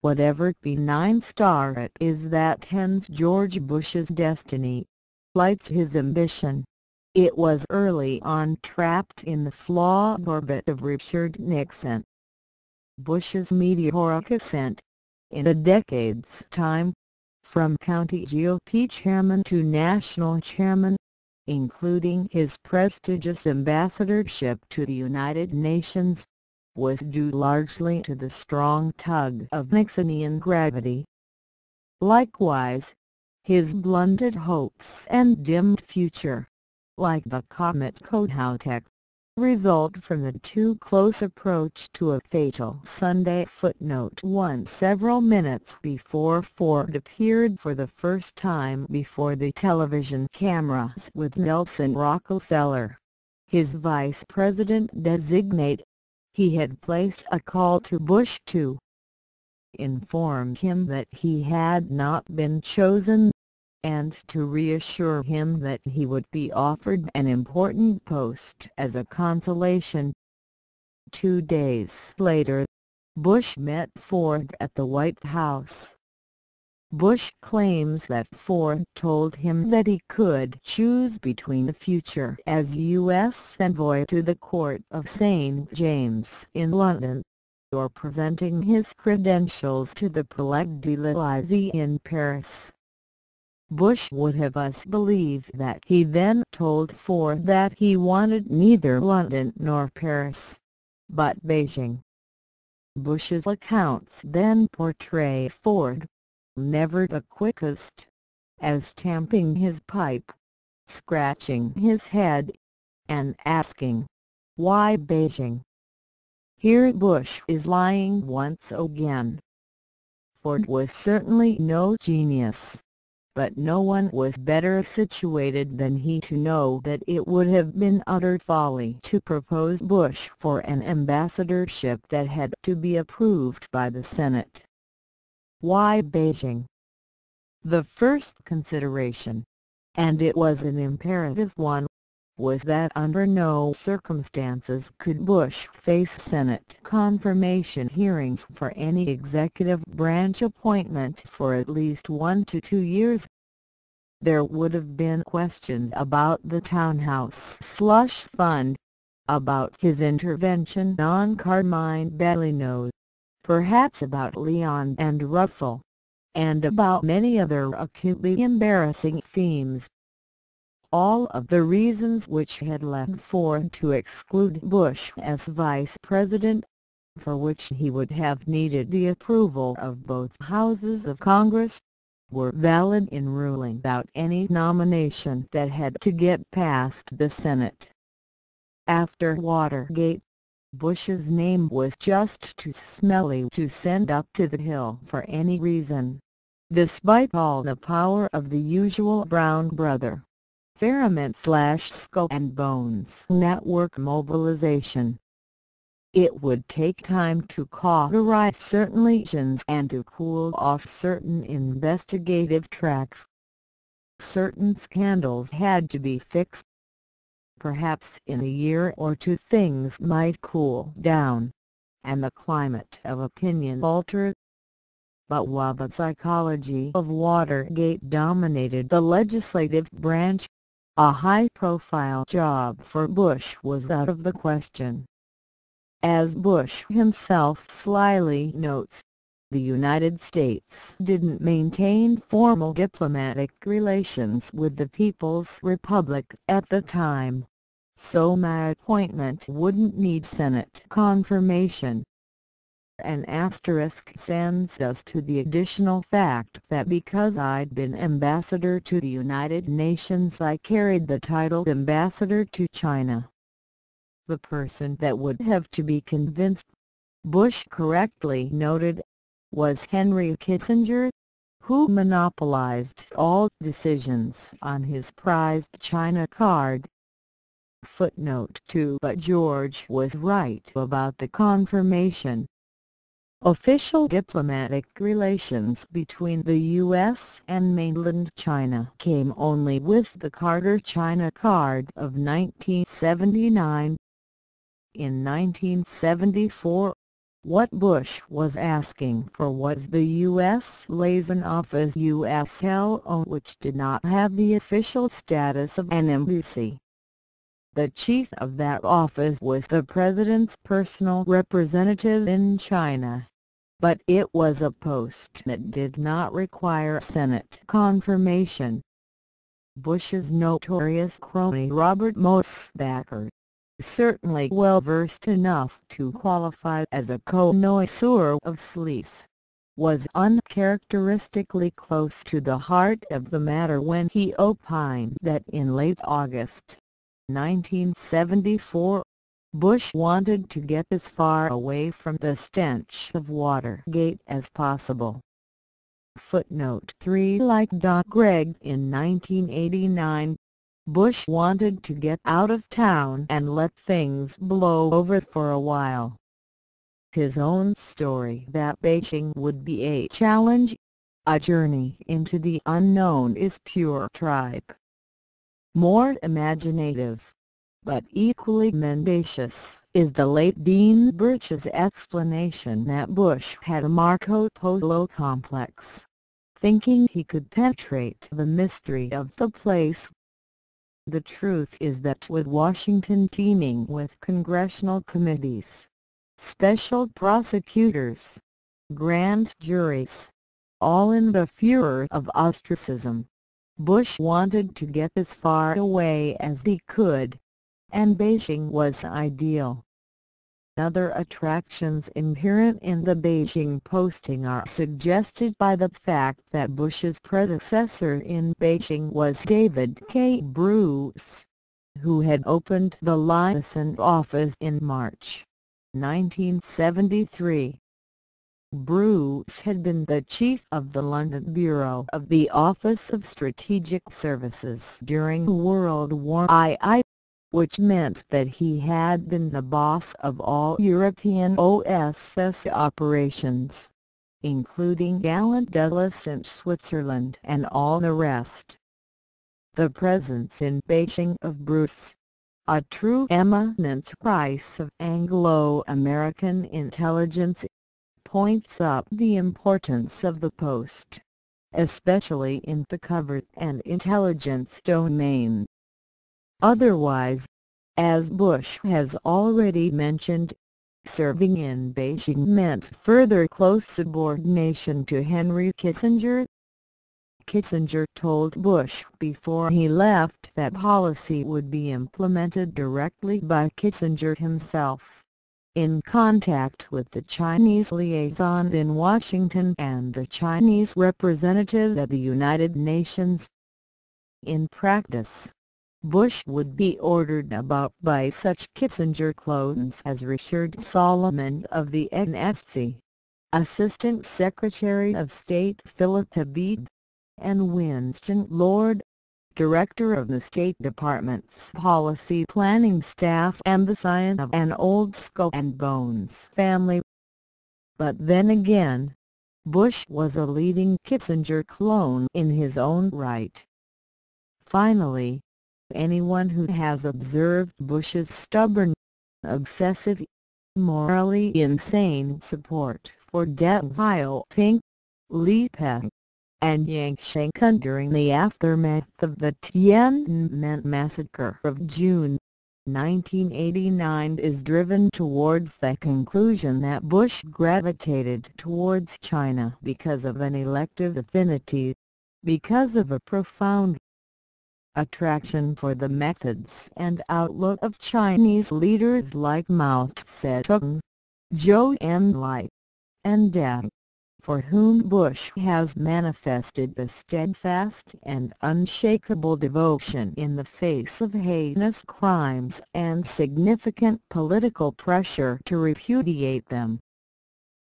whatever benign star it is that tends George Bush's destiny, lights his ambition. It was early on trapped in the flawed orbit of Richard Nixon. Bush's meteoric ascent, in a decade's time, from county GOP chairman to national chairman, including his prestigious ambassadorship to the United Nations, was due largely to the strong tug of Nixonian gravity. Likewise, his blunted hopes and dimmed future, like the comet Kohoutek, result from the too close approach to a fatal Sunday. Footnote 1. Several minutes before Ford appeared for the first time before the television cameras with Nelson Rockefeller, his vice president-designate, he had placed a call to Bush to inform him that he had not been chosen, and to reassure him that he would be offered an important post as a consolation. 2 days later, Bush met Ford at the White House. Bush claims that Ford told him that he could choose between the future as U.S. envoy to the Court of St. James in London, or presenting his credentials to the Palais de l'Élysée in Paris. Bush would have us believe that he then told Ford that he wanted neither London nor Paris, but Beijing. Bush's accounts then portray Ford, never the quickest, as tamping his pipe, scratching his head, and asking, "Why Beijing?" Here Bush is lying once again. Ford was certainly no genius, but no one was better situated than he to know that it would have been utter folly to propose Bush for an ambassadorship that had to be approved by the Senate. Why Beijing? The first consideration, and it was an imperative one, was that under no circumstances could Bush face Senate confirmation hearings for any executive branch appointment for at least 1 to 2 years. There would have been questions about the townhouse slush fund, about his intervention on Carmine Bellino, perhaps about Leon and Russell, and about many other acutely embarrassing themes. All of the reasons which had led Ford to exclude Bush as vice president, for which he would have needed the approval of both houses of Congress, were valid in ruling out any nomination that had to get past the Senate. After Watergate, Bush's name was just too smelly to send up to the hill for any reason, despite all the power of the usual Brown brother, Skull and Bones network mobilization. It would take time to cauterize certain lesions and to cool off certain investigative tracks. Certain scandals had to be fixed. Perhaps in a year or two things might cool down, and the climate of opinion alter. But while the psychology of Watergate dominated the legislative branch, a high-profile job for Bush was out of the question. As Bush himself slyly notes, the United States didn't maintain formal diplomatic relations with the People's Republic at the time, so my appointment wouldn't need Senate confirmation. An asterisk sends us to the additional fact that because I'd been ambassador to the United Nations, I carried the title ambassador to China. The person that would have to be convinced, Bush correctly noted, was Henry Kissinger, who monopolized all decisions on his prized China card. Footnote 2. But George was right about the confirmation. Official diplomatic relations between the U.S. and mainland China came only with the Carter China Card of 1979. In 1974, What Bush was asking for was the U.S. liaison office USLO, which did not have the official status of an embassy. The chief of that office was the president's personal representative in China, but it was a post that did not require Senate confirmation. Bush's notorious crony Robert Mosbacher, certainly well versed enough to qualify as a connoisseur of sleaze, was uncharacteristically close to the heart of the matter when he opined that in late August 1974, Bush wanted to get as far away from the stench of Watergate as possible. Footnote 3. Like Don Gregg in 1989, Bush wanted to get out of town and let things blow over for a while. His own story that Beijing would be a challenge, a journey into the unknown, is pure tripe. More imaginative, but equally mendacious, is the late Dean Birch's explanation that Bush had a Marco Polo complex, thinking he could penetrate the mystery of the place. The truth is that with Washington teeming with congressional committees, special prosecutors, grand juries, all in the furor of ostracism, Bush wanted to get as far away as he could, and Beijing was ideal. Other attractions inherent in the Beijing posting are suggested by the fact that Bush's predecessor in Beijing was David K. Bruce, who had opened the liaison office in March 1973. Bruce had been the chief of the London bureau of the Office of Strategic Services during World War II, which meant that he had been the boss of all European OSS operations, including gallant Dulles and Switzerland and all the rest. The presence in Beijing of Bruce, a true eminent price of Anglo-American intelligence, points up the importance of the post, especially in the covert and intelligence domain. Otherwise, as Bush has already mentioned, serving in Beijing meant further close subordination to Henry Kissinger. Kissinger told Bush before he left that policy would be implemented directly by Kissinger himself, in contact with the Chinese liaison in Washington and the Chinese representative at the United Nations. In practice, Bush would be ordered about by such Kissinger clones as Richard Solomon of the NSC, Assistant Secretary of State Philip Habib, and Winston Lord, Director of the State Department's Policy Planning Staff and the scion of an old skull and bones family. But then again, Bush was a leading Kissinger clone in his own right. Finally, anyone who has observed Bush's stubborn, obsessive, morally insane support for Deng Xiaoping, Li Peng, and Yang Shengkun during the aftermath of the Tiananmen massacre of June 1989 is driven towards the conclusion that Bush gravitated towards China because of an elective affinity, because of a profound attraction for the methods and outlook of Chinese leaders like Mao Zedong, Zhou Enlai, and Deng, for whom Bush has manifested a steadfast and unshakable devotion in the face of heinous crimes and significant political pressure to repudiate them.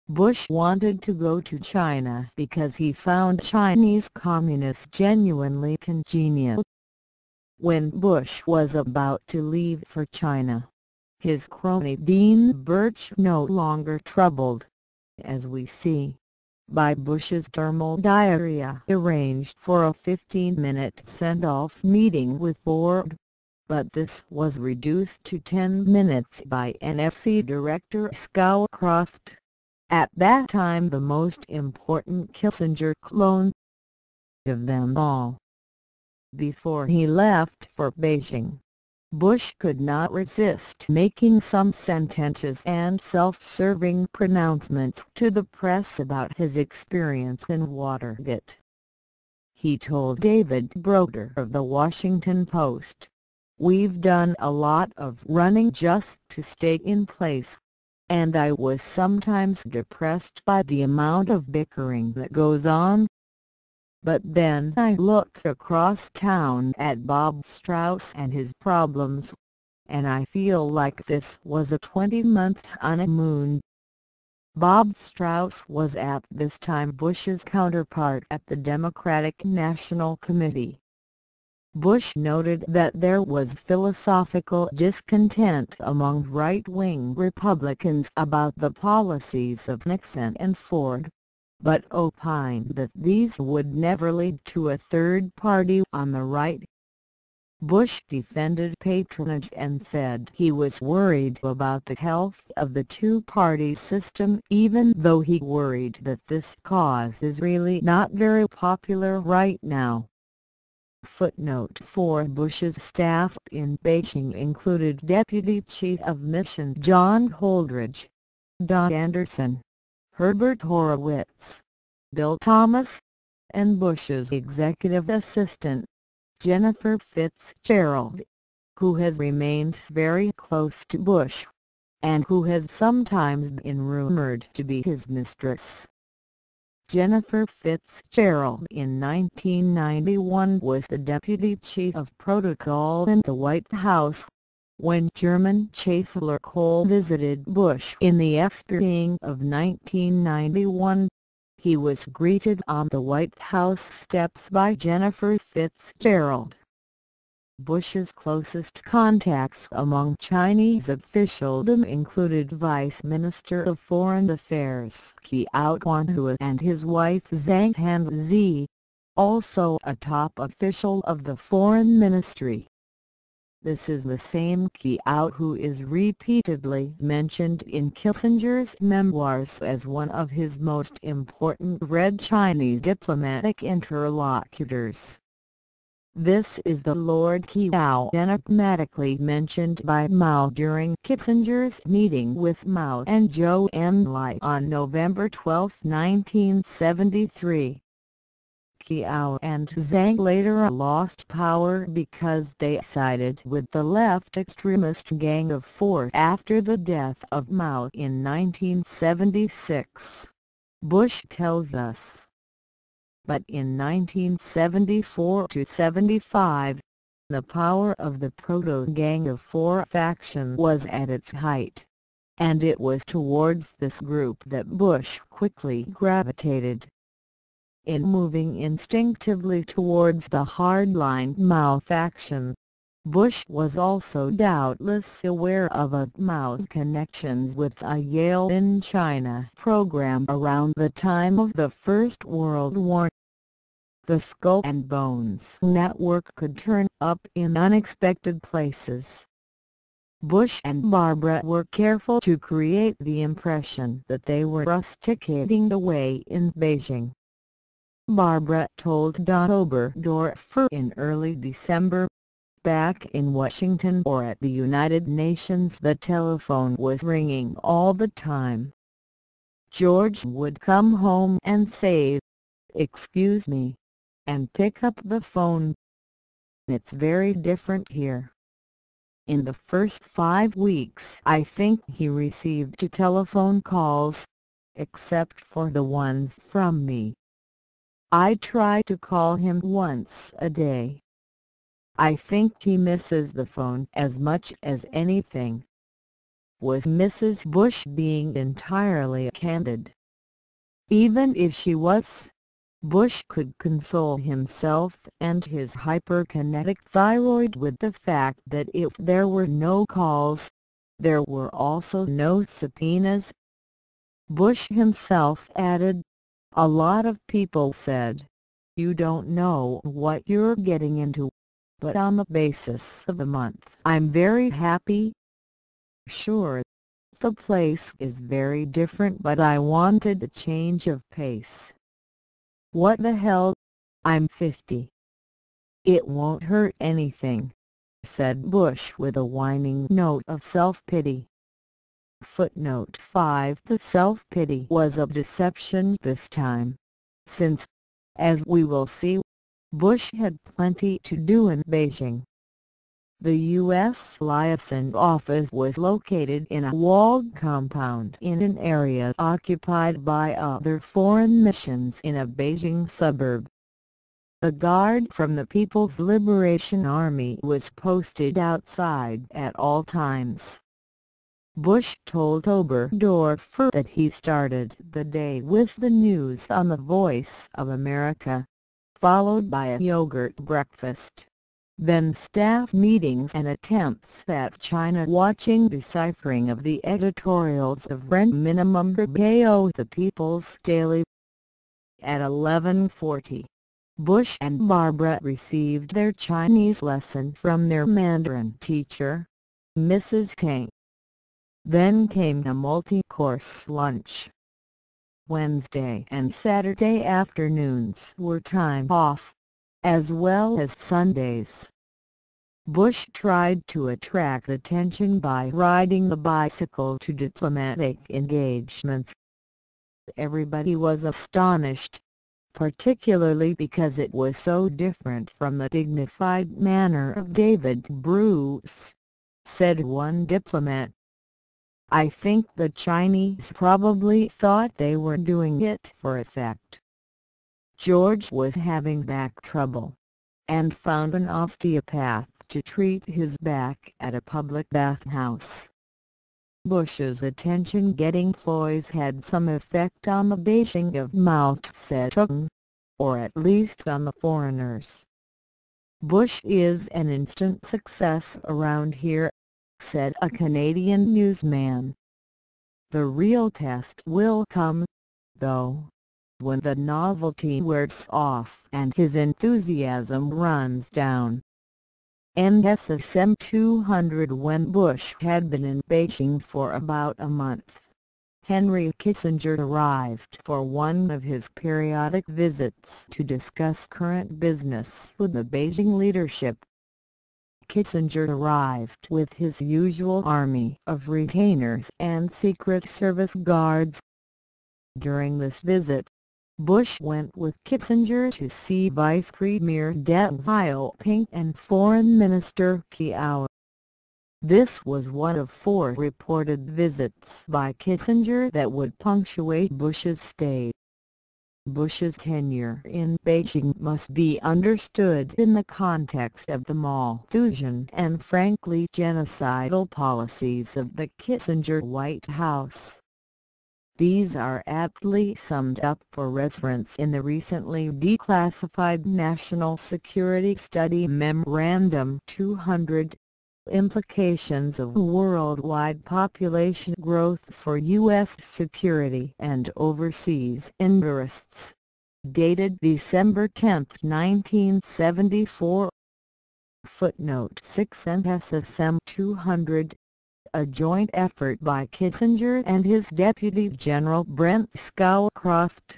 Bush wanted to go to China because he found Chinese communists genuinely congenial. When Bush was about to leave for China, his crony Dean Birch, no longer troubled, as we see, by Bush's thermal diarrhea, arranged for a 15-minute send-off meeting with Ford, but this was reduced to 10 minutes by NSC Director Scowcroft, at that time the most important Kissinger clone of them all. Before he left for Beijing, Bush could not resist making some sententious and self-serving pronouncements to the press about his experience in Watergate. He told David Broder of the Washington Post, "We've done a lot of running just to stay in place, and I was sometimes depressed by the amount of bickering that goes on. But then I look across town at Bob Strauss and his problems, and I feel like this was a 20-month honeymoon." Bob Strauss was at this time Bush's counterpart at the Democratic National Committee. Bush noted that there was philosophical discontent among right-wing Republicans about the policies of Nixon and Ford, but opined that these would never lead to a third party on the right. Bush defended patronage and said he was worried about the health of the two-party system, even though he worried that this cause is really not very popular right now. Footnote 4: Bush's staff in Beijing included Deputy Chief of Mission John Holdridge, Don Anderson, Herbert Horowitz, Bill Thomas, and Bush's executive assistant, Jennifer Fitzgerald, who has remained very close to Bush, and who has sometimes been rumored to be his mistress. Jennifer Fitzgerald in 1991 was the Deputy Chief of Protocol in the White House. When German Chancellor Kohl visited Bush in the spring of 1991, he was greeted on the White House steps by Jennifer Fitzgerald. Bush's closest contacts among Chinese officialdom included Vice Minister of Foreign Affairs Qiao Guanhu and his wife Zhang Hanzi, also a top official of the Foreign Ministry. This is the same Qiao who is repeatedly mentioned in Kissinger's memoirs as one of his most important Red Chinese diplomatic interlocutors. This is the Lord Qiao enigmatically mentioned by Mao during Kissinger's meeting with Mao and Zhou Enlai on November 12, 1973. Qiao and Zhang later lost power because they sided with the left extremist Gang of Four after the death of Mao in 1976, Bush tells us. But in 1974–75, the power of the proto-Gang of Four faction was at its height, and it was towards this group that Bush quickly gravitated. In moving instinctively towards the hardline Mao faction, Bush was also doubtless aware of Mao's connections with a Yale in China program around the time of the First World War. The Skull and Bones network could turn up in unexpected places. Bush and Barbara were careful to create the impression that they were rusticating away in Beijing. Barbara told Don Oberdorfer in early December, "Back in Washington or at the United Nations the telephone was ringing all the time. George would come home and say, 'Excuse me,' and pick up the phone. It's very different here." In the first 5 weeks I think he received 2 telephone calls, except for the ones from me. I try to call him once a day. I think he misses the phone as much as anything." Was Mrs. Bush being entirely candid? Even if she was, Bush could console himself and his hyperkinetic thyroid with the fact that if there were no calls, there were also no subpoenas. Bush himself added, "A lot of people said, 'You don't know what you're getting into,' but on the basis of a month I'm very happy." Sure, The place is very different, but I wanted a change of pace. What the hell? I'm 50. It won't hurt anything, said Bush with a whining note of self-pity. Footnote 5. The self-pity was a deception this time, since, as we will see, Bush had plenty to do in Beijing. The U.S. liaison office was located in a walled compound in an area occupied by other foreign missions in a Beijing suburb. A guard from the People's Liberation Army was posted outside at all times. Bush told Oberdorfer that he started the day with the news on the Voice of America, followed by a yogurt breakfast, then staff meetings and attempts at China-watching deciphering of the editorials of Rent Minimum Rebao, the People's Daily. At 11:40, Bush and Barbara received their Chinese lesson from their Mandarin teacher, Mrs. Tang. Then came a multi-course lunch. Wednesday and Saturday afternoons were time off, as well as Sundays. Bush tried to attract attention by riding the bicycle to diplomatic engagements. Everybody was astonished, particularly because it was so different from the dignified manner of David Bruce, said one diplomat. I think the Chinese probably thought they were doing it for effect. George was having back trouble, and found an osteopath to treat his back at a public bathhouse. Bush's attention-getting ploys had some effect on the Beijing of Mao Zedong, or at least on the foreigners. Bush is an instant success around here, said a Canadian newsman. The real test will come, though, when the novelty wears off and his enthusiasm runs down. NSSM 200. When Bush had been in Beijing for about a month, Henry Kissinger arrived for one of his periodic visits to discuss current business with the Beijing leadership. Kissinger arrived with his usual army of retainers and Secret Service guards. During this visit, Bush went with Kissinger to see Vice Premier Deng Xiaoping and Foreign Minister Qiao. This was one of 4 reported visits by Kissinger that would punctuate Bush's stay. Bush's tenure in Beijing must be understood in the context of the Malthusian and frankly genocidal policies of the Kissinger White House. These are aptly summed up for reference in the recently declassified National Security Study Memorandum 200, Implications of Worldwide Population Growth for U.S. Security and Overseas Interests, dated December 10, 1974. Footnote 6. NSSM 200, a joint effort by Kissinger and his Deputy General Brent Scowcroft,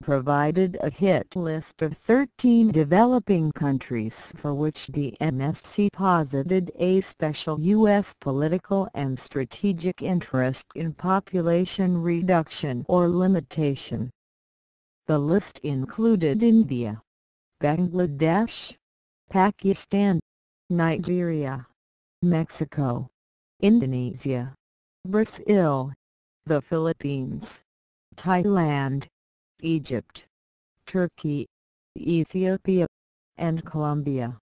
provided a hit list of 13 developing countries for which the NSC posited a special U.S. political and strategic interest in population reduction or limitation. The list included India, Bangladesh, Pakistan, Nigeria, Mexico, Indonesia, Brazil, the Philippines, Thailand, Egypt, Turkey, Ethiopia, and Colombia.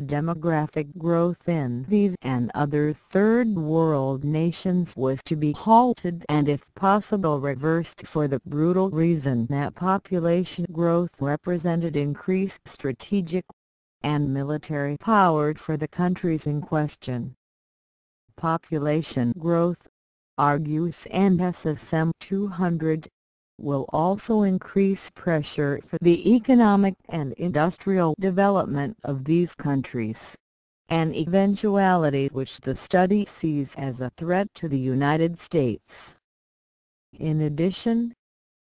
Demographic growth in these and other Third World nations was to be halted and if possible reversed for the brutal reason that population growth represented increased strategic and military power for the countries in question. Population growth, argues NSSM 200, will also increase pressure for the economic and industrial development of these countries, an eventuality which the study sees as a threat to the United States. In addition,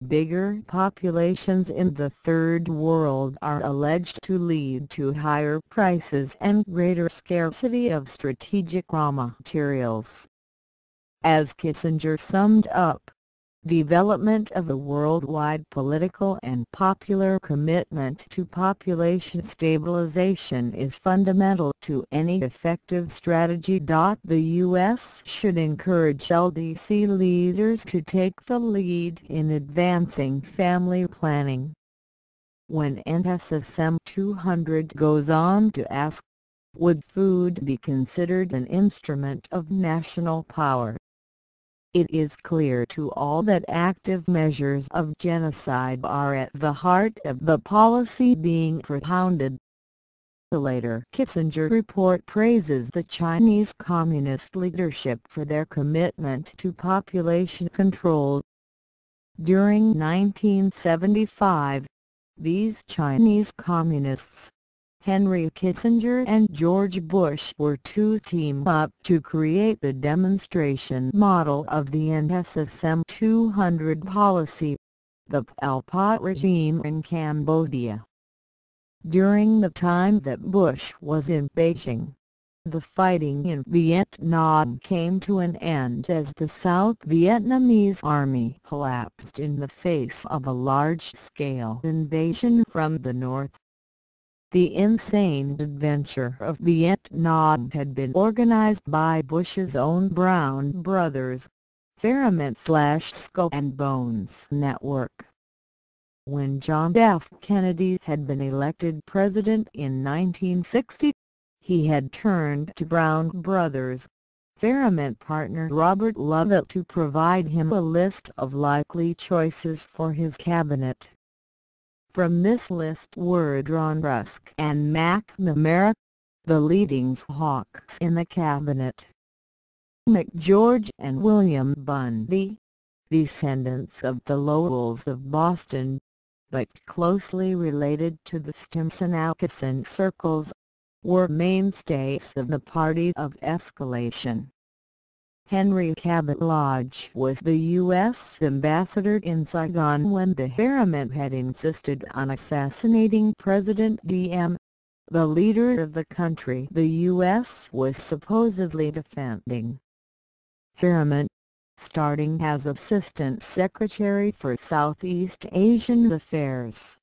bigger populations in the Third World are alleged to lead to higher prices and greater scarcity of strategic raw materials. As Kissinger summed up, development of a worldwide political and popular commitment to population stabilization is fundamental to any effective strategy. The U.S. should encourage LDC leaders to take the lead in advancing family planning. When NSSM 200 goes on to ask, would food be considered an instrument of national power? It is clear to all that active measures of genocide are at the heart of the policy being propounded. The later Kissinger report praises the Chinese Communist leadership for their commitment to population control. During 1975, these Chinese Communists, Henry Kissinger and George Bush, were to team up to create the demonstration model of the NSSM 200 policy, the Pol Pot regime in Cambodia. During the time that Bush was in Beijing, the fighting in Vietnam came to an end as the South Vietnamese army collapsed in the face of a large-scale invasion from the north. The insane adventure of Vietnam had been organized by Bush's own Brown Brothers, Fairmont/Skull and Bones network. When John F. Kennedy had been elected president in 1960, he had turned to Brown Brothers, Fairmont partner Robert Lovett, to provide him a list of likely choices for his cabinet. From this list were drawn Rusk and McNamara, the leading hawks in the cabinet. McGeorge and William Bundy, descendants of the Lowells of Boston, but closely related to the Stimson-Atchison circles, were mainstays of the party of escalation. Henry Cabot Lodge was the U.S. ambassador in Saigon when the Fairmont had insisted on assassinating President Diem, the leader of the country the U.S. was supposedly defending. Fairmont, starting as Assistant Secretary for Southeast Asian Affairs,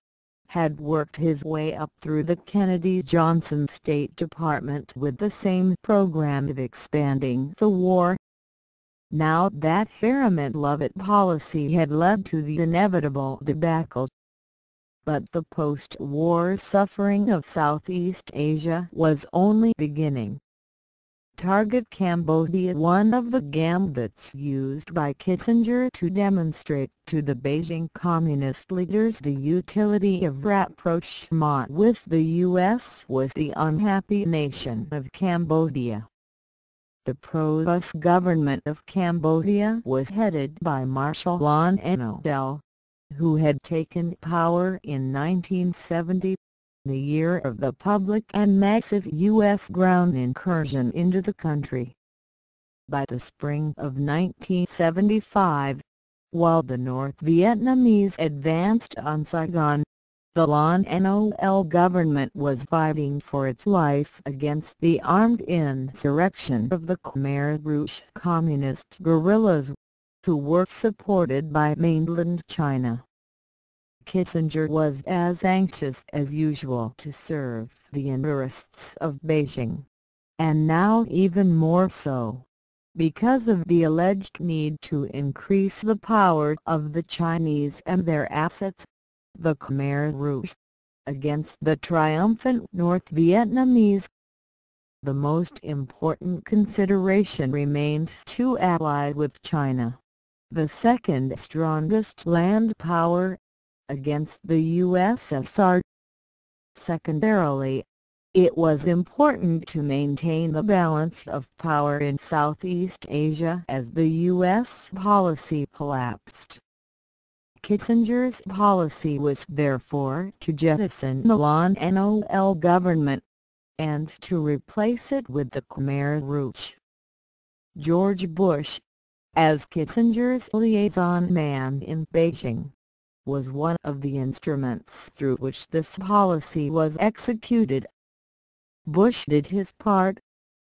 had worked his way up through the Kennedy-Johnson State Department with the same program of expanding the war. Now that Fairmont-Lovett policy had led to the inevitable debacle. But the post-war suffering of Southeast Asia was only beginning. Target Cambodia, one of the gambits used by Kissinger to demonstrate to the Beijing Communist leaders the utility of rapprochement with the U.S., was the unhappy nation of Cambodia. The pro-US government of Cambodia was headed by Marshal Lon Nol, who had taken power in 1970, the year of the public and massive U.S. ground incursion into the country. By the spring of 1975, while the North Vietnamese advanced on Saigon, the Lon Nol government was fighting for its life against the armed insurrection of the Khmer Rouge communist guerrillas, who were supported by mainland China. Kissinger was as anxious as usual to serve the interests of Beijing, and now even more so, because of the alleged need to increase the power of the Chinese and their assets, the Khmer Rouge, against the triumphant North Vietnamese. The most important consideration remained to ally with China, the second strongest land power, against the USSR. Secondarily, it was important to maintain the balance of power in Southeast Asia as the U.S. policy collapsed. Kissinger's policy was therefore to jettison the Lon Nol government, and to replace it with the Khmer Rouge. George Bush, as Kissinger's liaison man in Beijing, was one of the instruments through which this policy was executed. Bush did his part,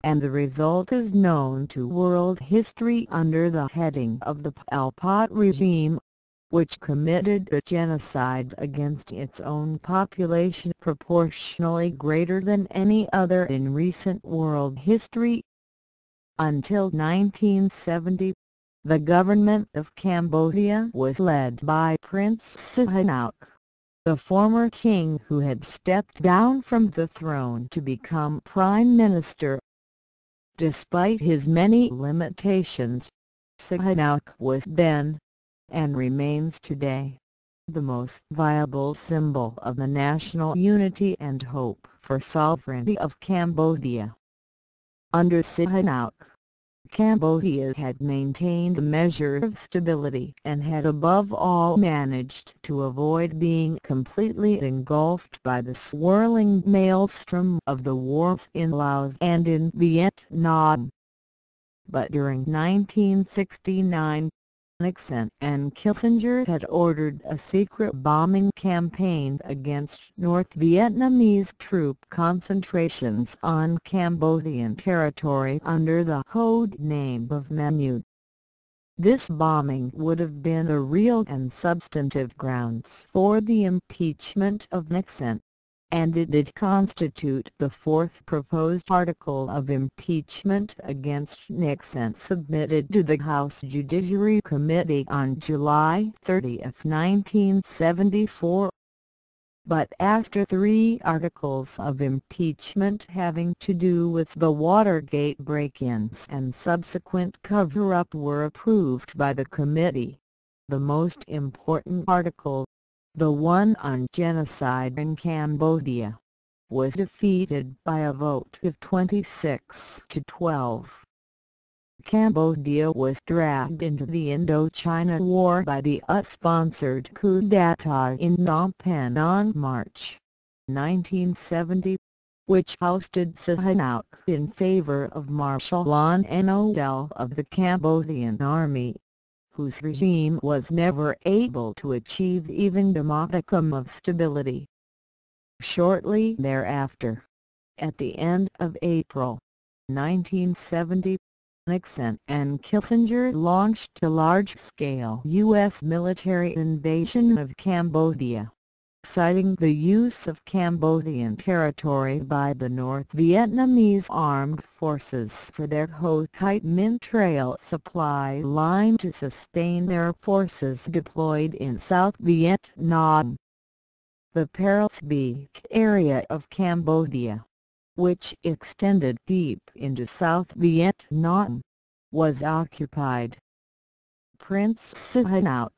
and the result is known to world history under the heading of the Pol Pot regime, which committed a genocide against its own population proportionally greater than any other in recent world history. Until 1970, the government of Cambodia was led by Prince Sihanouk, the former king who had stepped down from the throne to become prime minister. Despite his many limitations, Sihanouk was then, and remains today, the most viable symbol of the national unity and hope for sovereignty of Cambodia. Under Sihanouk, Cambodia had maintained a measure of stability and had above all managed to avoid being completely engulfed by the swirling maelstrom of the wars in Laos and in Vietnam. But during 1969, Nixon and Kissinger had ordered a secret bombing campaign against North Vietnamese troop concentrations on Cambodian territory under the code name of Menu. This bombing would have been the real and substantive grounds for the impeachment of Nixon, and it did constitute the fourth proposed article of impeachment against Nixon submitted to the House Judiciary Committee on July 30, 1974. But after 3 articles of impeachment having to do with the Watergate break-ins and subsequent cover-up were approved by the committee, the most important article, the one on genocide in Cambodia, was defeated by a vote of 26 to 12. Cambodia was dragged into the Indochina War by the US-sponsored coup d'état in Phnom Penh on March 1970, which ousted Sihanouk in favor of Marshal Lon Nol of the Cambodian Army, whose regime was never able to achieve even a modicum of stability. Shortly thereafter, at the end of April 1970, Nixon and Kissinger launched a large-scale U.S. military invasion of Cambodia, citing the use of Cambodian territory by the North Vietnamese Armed Forces for their Ho Chi Minh Trail supply line to sustain their forces deployed in South Vietnam. The Pearl's Beach area of Cambodia, which extended deep into South Vietnam, was occupied. Prince Sihanouk,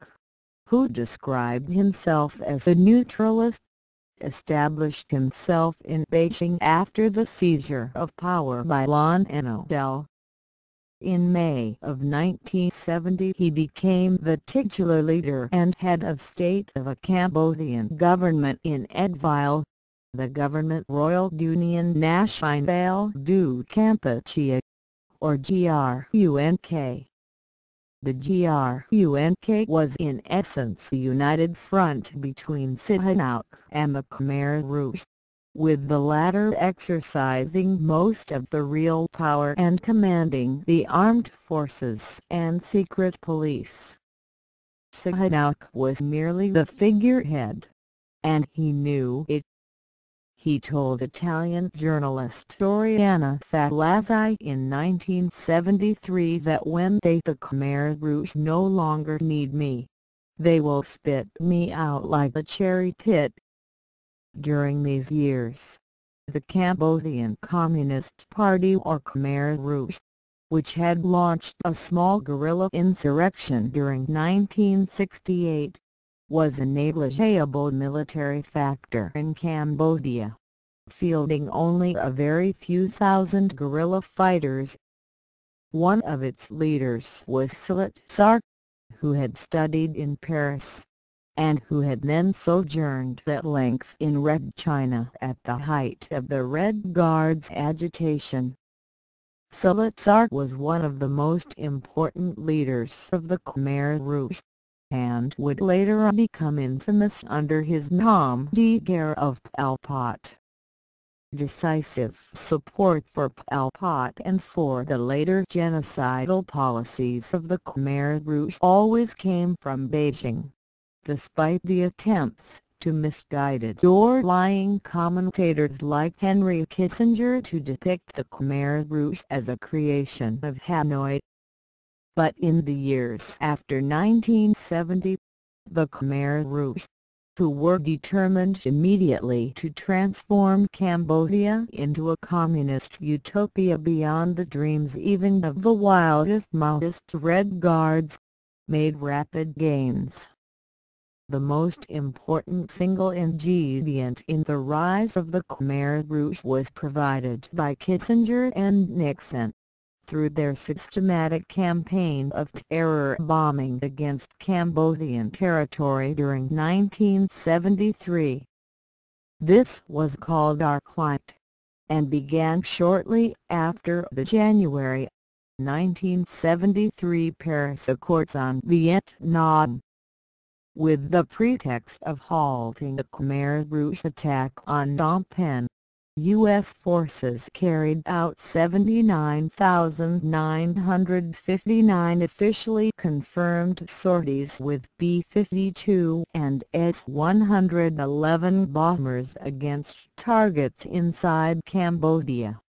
who described himself as a neutralist, established himself in Beijing after the seizure of power by Lon Nol. In May of 1970 he became the titular leader and head of state of a Cambodian government in exile, the Government Royal Union Nationale du Kampuchea, or GRUNK. The GRUNK was in essence a united front between Sihanouk and the Khmer Rouge, with the latter exercising most of the real power and commanding the armed forces and secret police. Sihanouk was merely the figurehead, and he knew it. He told Italian journalist Oriana Fallaci in 1973 that when the Khmer Rouge no longer need me, they will spit me out like a cherry pit. During these years, the Cambodian Communist Party or Khmer Rouge, which had launched a small guerrilla insurrection during 1968, was a negligible military factor in Cambodia, fielding only a very few thousand guerrilla fighters. One of its leaders was Silat Sar, who had studied in Paris, and who had then sojourned at length in Red China at the height of the Red Guard's agitation. Salazar was one of the most important leaders of the Khmer Rouge, and would later become infamous under his nom de guerre of Pol Pot. Decisive support for Pol Pot and for the later genocidal policies of the Khmer Rouge always came from Beijing, despite the attempts to misguided or lying commentators like Henry Kissinger to depict the Khmer Rouge as a creation of Hanoi. But in the years after 1970, the Khmer Rouge, who were determined immediately to transform Cambodia into a communist utopia beyond the dreams even of the wildest Maoist Red Guards, made rapid gains. The most important single ingredient in the rise of the Khmer Rouge was provided by Kissinger and Nixon, through their systematic campaign of terror bombing against Cambodian territory during 1973. This was called Our Climate, and began shortly after the January 1973 Paris Accords on Vietnam. With the pretext of halting the Khmer Rouge attack on Phnom Penh, U.S. forces carried out 79,959 officially confirmed sorties with B-52 and F-111 bombers against targets inside Cambodia,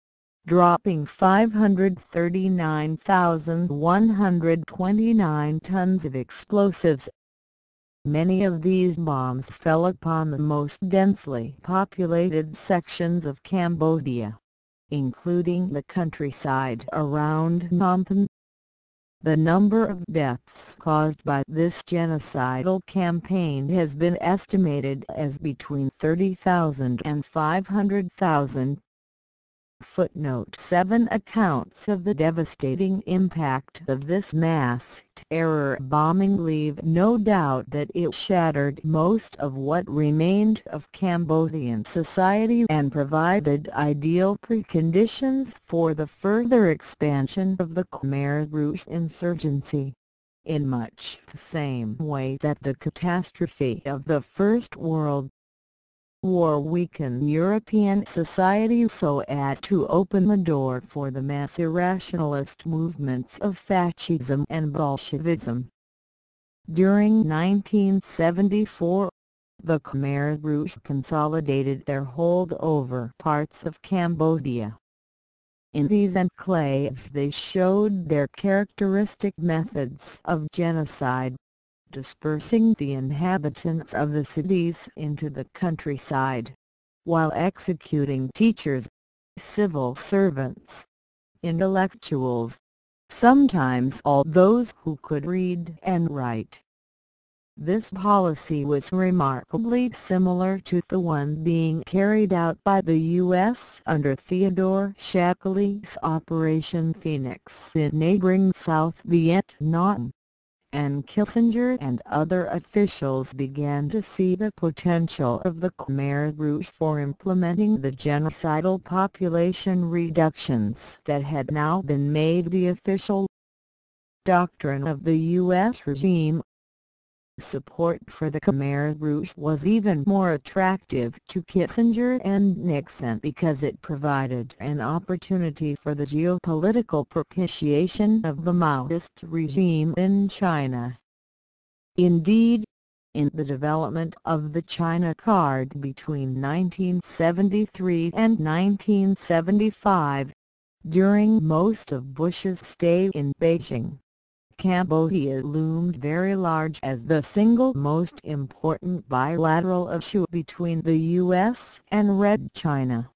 dropping 539,129 tons of explosives. Many of these bombs fell upon the most densely populated sections of Cambodia, including the countryside around Phnom Penh. The number of deaths caused by this genocidal campaign has been estimated as between 30,000 and 500,000. Footnote 7 Accounts of the devastating impact of this mass terror bombing leave no doubt that it shattered most of what remained of Cambodian society and provided ideal preconditions for the further expansion of the Khmer Rouge insurgency, in much the same way that the catastrophe of the First World War weakened European society so as to open the door for the mass irrationalist movements of fascism and Bolshevism. During 1974, the Khmer Rouge consolidated their hold over parts of Cambodia. In these enclaves they showed their characteristic methods of genocide, dispersing the inhabitants of the cities into the countryside, while executing teachers, civil servants, intellectuals, sometimes all those who could read and write. This policy was remarkably similar to the one being carried out by the U.S. under Theodore Shackley's Operation Phoenix in neighboring South Vietnam, and Kissinger and other officials began to see the potential of the Khmer Rouge for implementing the genocidal population reductions that had now been made the official doctrine of the U.S. regime. Support for the Khmer Rouge was even more attractive to Kissinger and Nixon because it provided an opportunity for the geopolitical propitiation of the Maoist regime in China. Indeed, in the development of the China Card between 1973 and 1975, during most of Bush's stay in Beijing, Cambodia loomed very large as the single most important bilateral issue between the U.S. and Red China.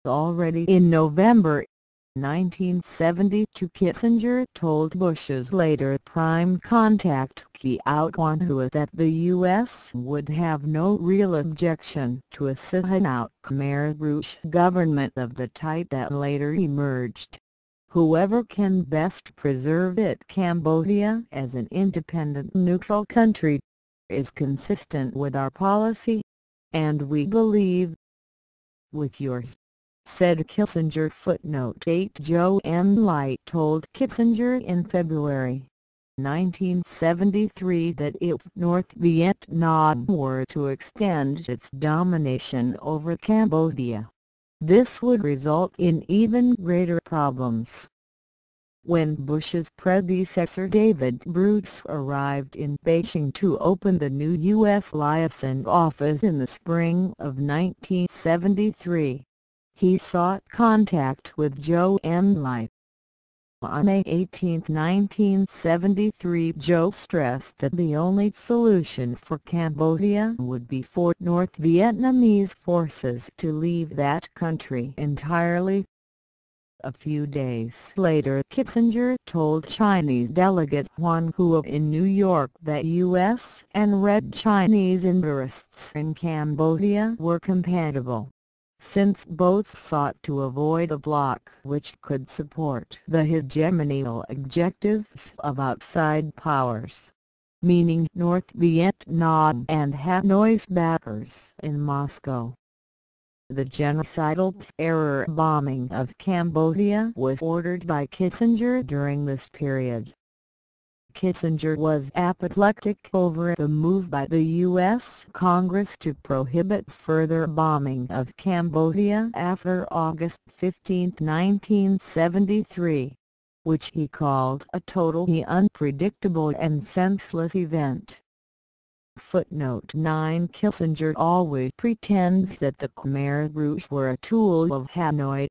Already in November 1972, Kissinger told Bush's later prime contact Kiao Kwan that the U.S. would have no real objection to a Sihanouk Khmer Rouge government of the type that later emerged. Whoever can best preserve Cambodia as an independent neutral country. is consistent with our policy, and we believe with yours," said Kissinger. Footnote 8. Zhou Enlai told Kissinger in February 1973 that if North Vietnam were to extend its domination over Cambodia, this would result in even greater problems. When Bush's predecessor David Bruce arrived in Beijing to open the new U.S. liaison office in the spring of 1973, he sought contact with Zhou Enlai. On May 18, 1973, Zhou stressed that the only solution for Cambodia would be for North Vietnamese forces to leave that country entirely. A few days later, Kissinger told Chinese delegate Huan Huo in New York that U.S. and Red Chinese interests in Cambodia were compatible, since both sought to avoid a bloc which could support the hegemonial objectives of outside powers, meaning North Vietnam and Hanoi's backers in Moscow. The genocidal terror bombing of Cambodia was ordered by Kissinger during this period. Kissinger was apoplectic over the move by the U.S. Congress to prohibit further bombing of Cambodia after August 15, 1973, which he called a totally unpredictable and senseless event. Footnote 9. Kissinger always pretends that the Khmer Rouge were a tool of Hanoi,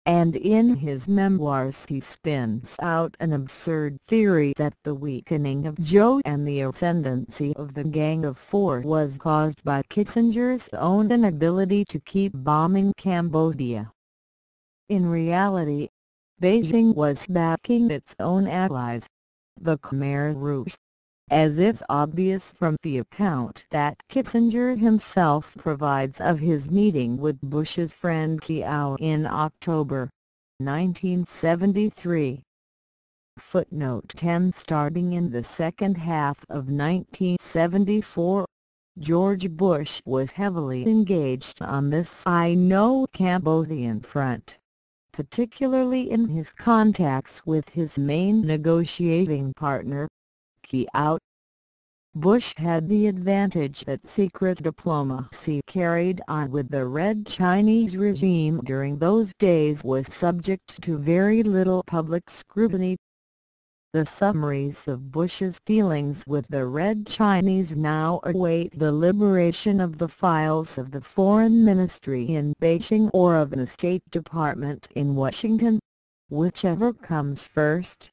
and in his memoirs he spins out an absurd theory that the weakening of Zhou and the ascendancy of the Gang of Four was caused by Kissinger's own inability to keep bombing Cambodia. In reality, Beijing was backing its own allies, the Khmer Rouge, as is obvious from the account that Kissinger himself provides of his meeting with Bush's friend Kiao in October 1973. Footnote 10. Starting in the second half of 1974, George Bush was heavily engaged on this Sino-Cambodian front, particularly in his contacts with his main negotiating partner, Kiao. Bush had the advantage that secret diplomacy carried on with the Red Chinese regime during those days was subject to very little public scrutiny. The summaries of Bush's dealings with the Red Chinese now await the liberation of the files of the Foreign Ministry in Beijing or of the State Department in Washington, whichever comes first.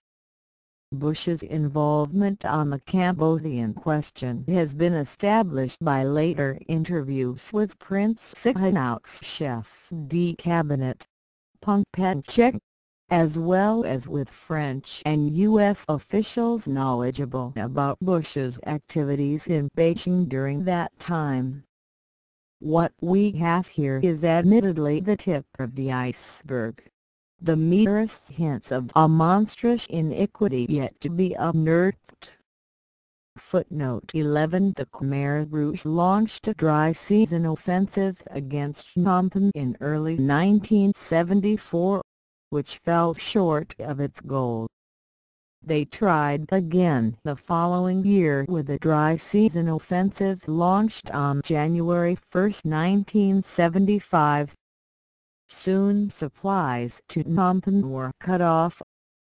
Bush's involvement on the Cambodian question has been established by later interviews with Prince Sihanouk's chef de cabinet, Peng Penchek, as well as with French and U.S. officials knowledgeable about Bush's activities in Beijing during that time. What we have here is admittedly the tip of the iceberg, the merest hints of a monstrous iniquity yet to be unearthed. Footnote 11. The Khmer Rouge launched a dry season offensive against Phnom Penh in early 1974, which fell short of its goal. They tried again the following year with a dry season offensive launched on January 1, 1975. Soon supplies to Phnom Penh were cut off,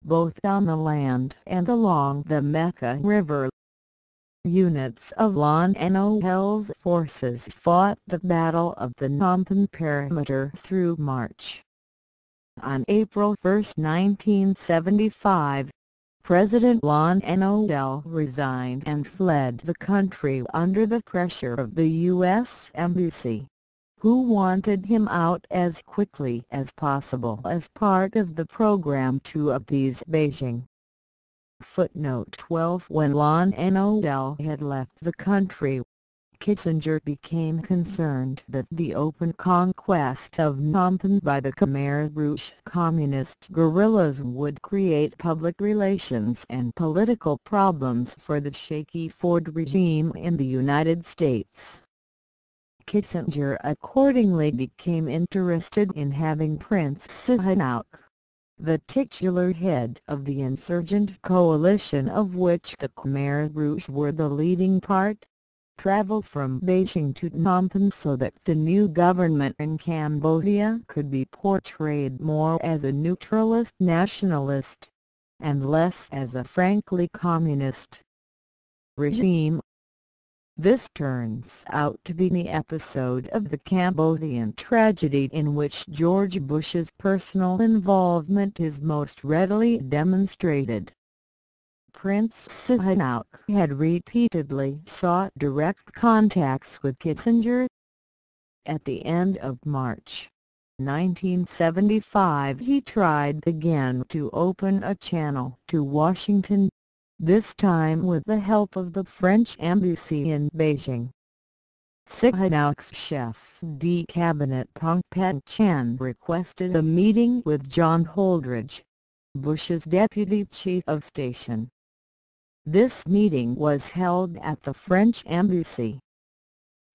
both on the land and along the Mekong River. Units of Lon Nol's forces fought the Battle of the Phnom Penh perimeter through March. On April 1, 1975, President Lon Nol resigned and fled the country under the pressure of the U.S. Embassy, who wanted him out as quickly as possible as part of the program to appease Beijing. Footnote 12. When Lon Nol had left the country, Kissinger became concerned that the open conquest of Phnom Penh by the Khmer Rouge communist guerrillas would create public relations and political problems for the shaky Ford regime in the United States. Kissinger accordingly became interested in having Prince Sihanouk, the titular head of the insurgent coalition of which the Khmer Rouge were the leading part, travel from Beijing to Phnom Penh so that the new government in Cambodia could be portrayed more as a neutralist nationalist, and less as a frankly communist regime. This turns out to be the episode of the Cambodian tragedy in which George Bush's personal involvement is most readily demonstrated. Prince Sihanouk had repeatedly sought direct contacts with Kissinger. At the end of March 1975 he tried again to open a channel to Washington, this time with the help of the French embassy in Beijing. Sihanouk's chef de cabinet Phong Pet Chan requested a meeting with John Holdridge, Bush's deputy chief of station. This meeting was held at the French embassy.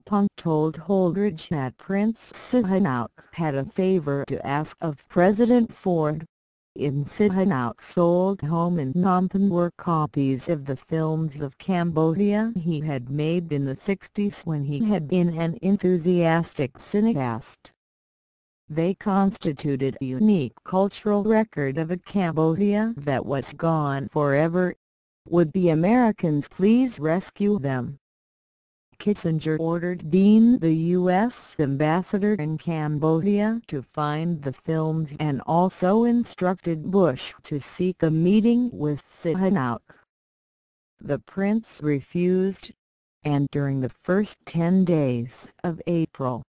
Phong told Holdridge that Prince Sihanouk had a favor to ask of President Ford. In Sihanouk's old home in Phnom Penh were copies of the films of Cambodia he had made in the 60s when he had been an enthusiastic cineast. They constituted a unique cultural record of a Cambodia that was gone forever. Would the Americans please rescue them? Kissinger ordered Dean, the U.S. ambassador in Cambodia, to find the films and also instructed Bush to seek a meeting with Sihanouk. The prince refused, and during the first 10 days of April,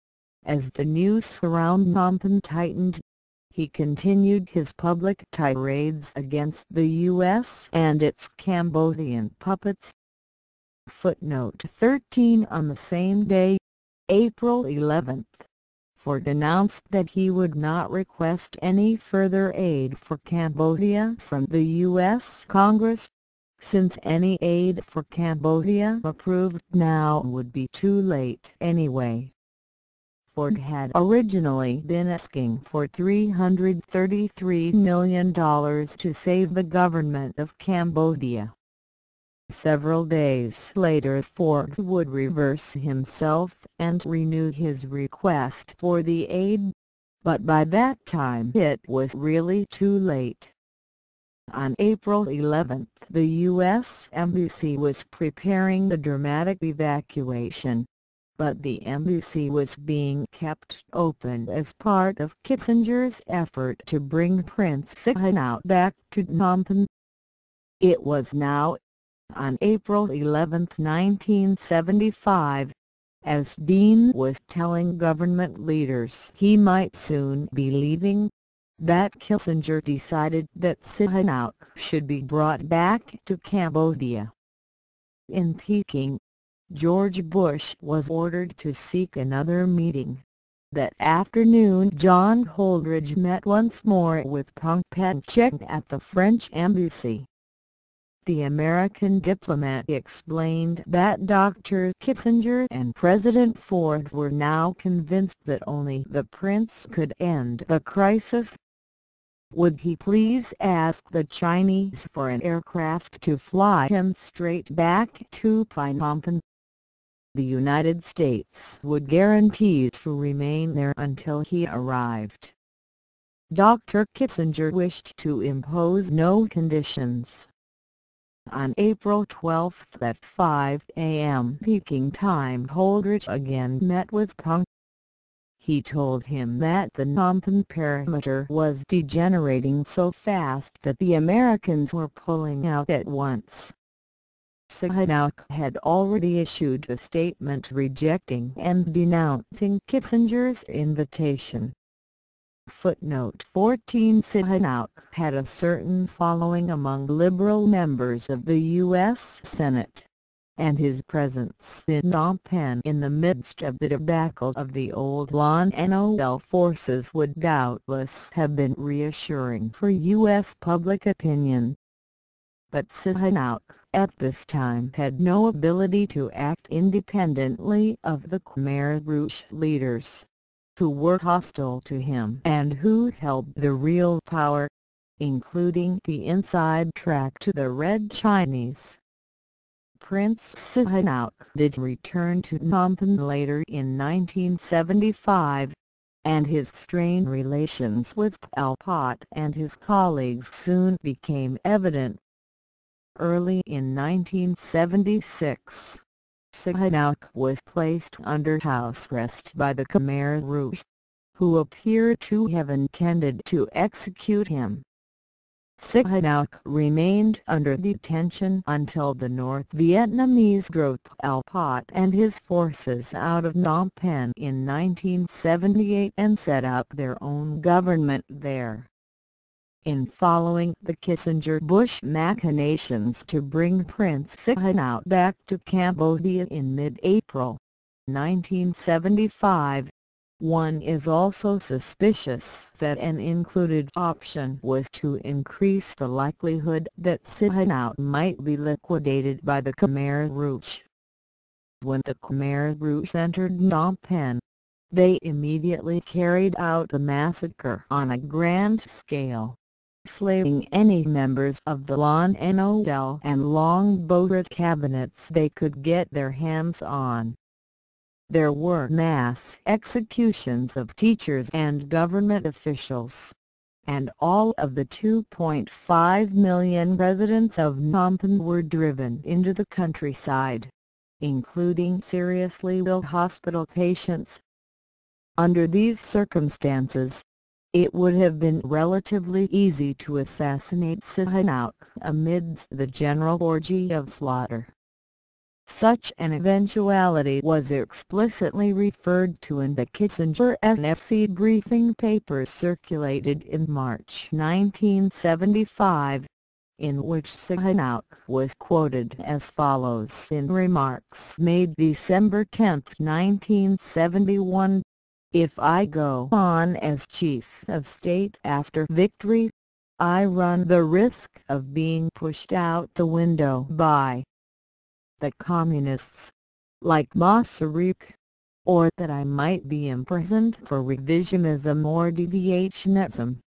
as the news around Phnom Penh tightened, he continued his public tirades against the U.S. and its Cambodian puppets. Footnote 13. On the same day, April 11, Ford announced that he would not request any further aid for Cambodia from the U.S. Congress, since any aid for Cambodia approved now would be too late anyway. Ford had originally been asking for $333 million to save the government of Cambodia. Several days later Ford would reverse himself and renew his request for the aid, but by that time it was really too late. On April 11, the U.S. Embassy was preparing the dramatic evacuation, but the embassy was being kept open as part of Kissinger's effort to bring Prince Sihanouk back to Phnom Penh. It was now, on April 11, 1975, as Dean was telling government leaders he might soon be leaving, that Kissinger decided that Sihanouk should be brought back to Cambodia. In Peking, George Bush was ordered to seek another meeting. That afternoon John Holdridge met once more with Phong Pet Chan at the French embassy. The American diplomat explained that Dr. Kissinger and President Ford were now convinced that only the prince could end the crisis. Would he please ask the Chinese for an aircraft to fly him straight back to Phnom Penh? The United States would guarantee to remain there until he arrived. Dr. Kissinger wished to impose no conditions. On April 12 at 5 a.m. Peking time, Holdridge again met with Phong. He told him that the Phnom Penh perimeter was degenerating so fast that the Americans were pulling out at once. Sihanouk had already issued a statement rejecting and denouncing Kissinger's invitation. Footnote 14. Sihanouk had a certain following among liberal members of the U.S. Senate. and his presence in Phnom Penh in the midst of the debacle of the old LOL forces would doubtless have been reassuring for U.S. public opinion. But Sihanouk, at this time, had no ability to act independently of the Khmer Rouge leaders, who were hostile to him and who held the real power, including the inside track to the Red Chinese. Prince Sihanouk did return to Phnom Penh later in 1975, and his strained relations with Pol Pot and his colleagues soon became evident. Early in 1976, Sihanouk was placed under house arrest by the Khmer Rouge, who appear to have intended to execute him. Sihanouk remained under detention until the North Vietnamese drove Pol Pot and his forces out of Phnom Penh in 1978 and set up their own government there. In following the Kissinger-Bush machinations to bring Prince Sihanouk back to Cambodia in mid-April 1975, one is also suspicious that an included option was to increase the likelihood that Sihanouk might be liquidated by the Khmer Rouge. When the Khmer Rouge entered Phnom Penh, they immediately carried out a massacre on a grand scale, slaying any members of the LOL and Long Boat cabinets they could get their hands on. There were mass executions of teachers and government officials, and all of the 2.5 million residents of Phnom Penh were driven into the countryside, including seriously ill hospital patients. Under these circumstances, it would have been relatively easy to assassinate Sihanouk amidst the general orgy of slaughter. Such an eventuality was explicitly referred to in the Kissinger NFC briefing papers circulated in March 1975, in which Sihanouk was quoted as follows in remarks made December 10, 1971. "If I go on as Chief of State after victory, I run the risk of being pushed out the window by the Communists, like Masaryk, or that I might be imprisoned for revisionism or deviationism."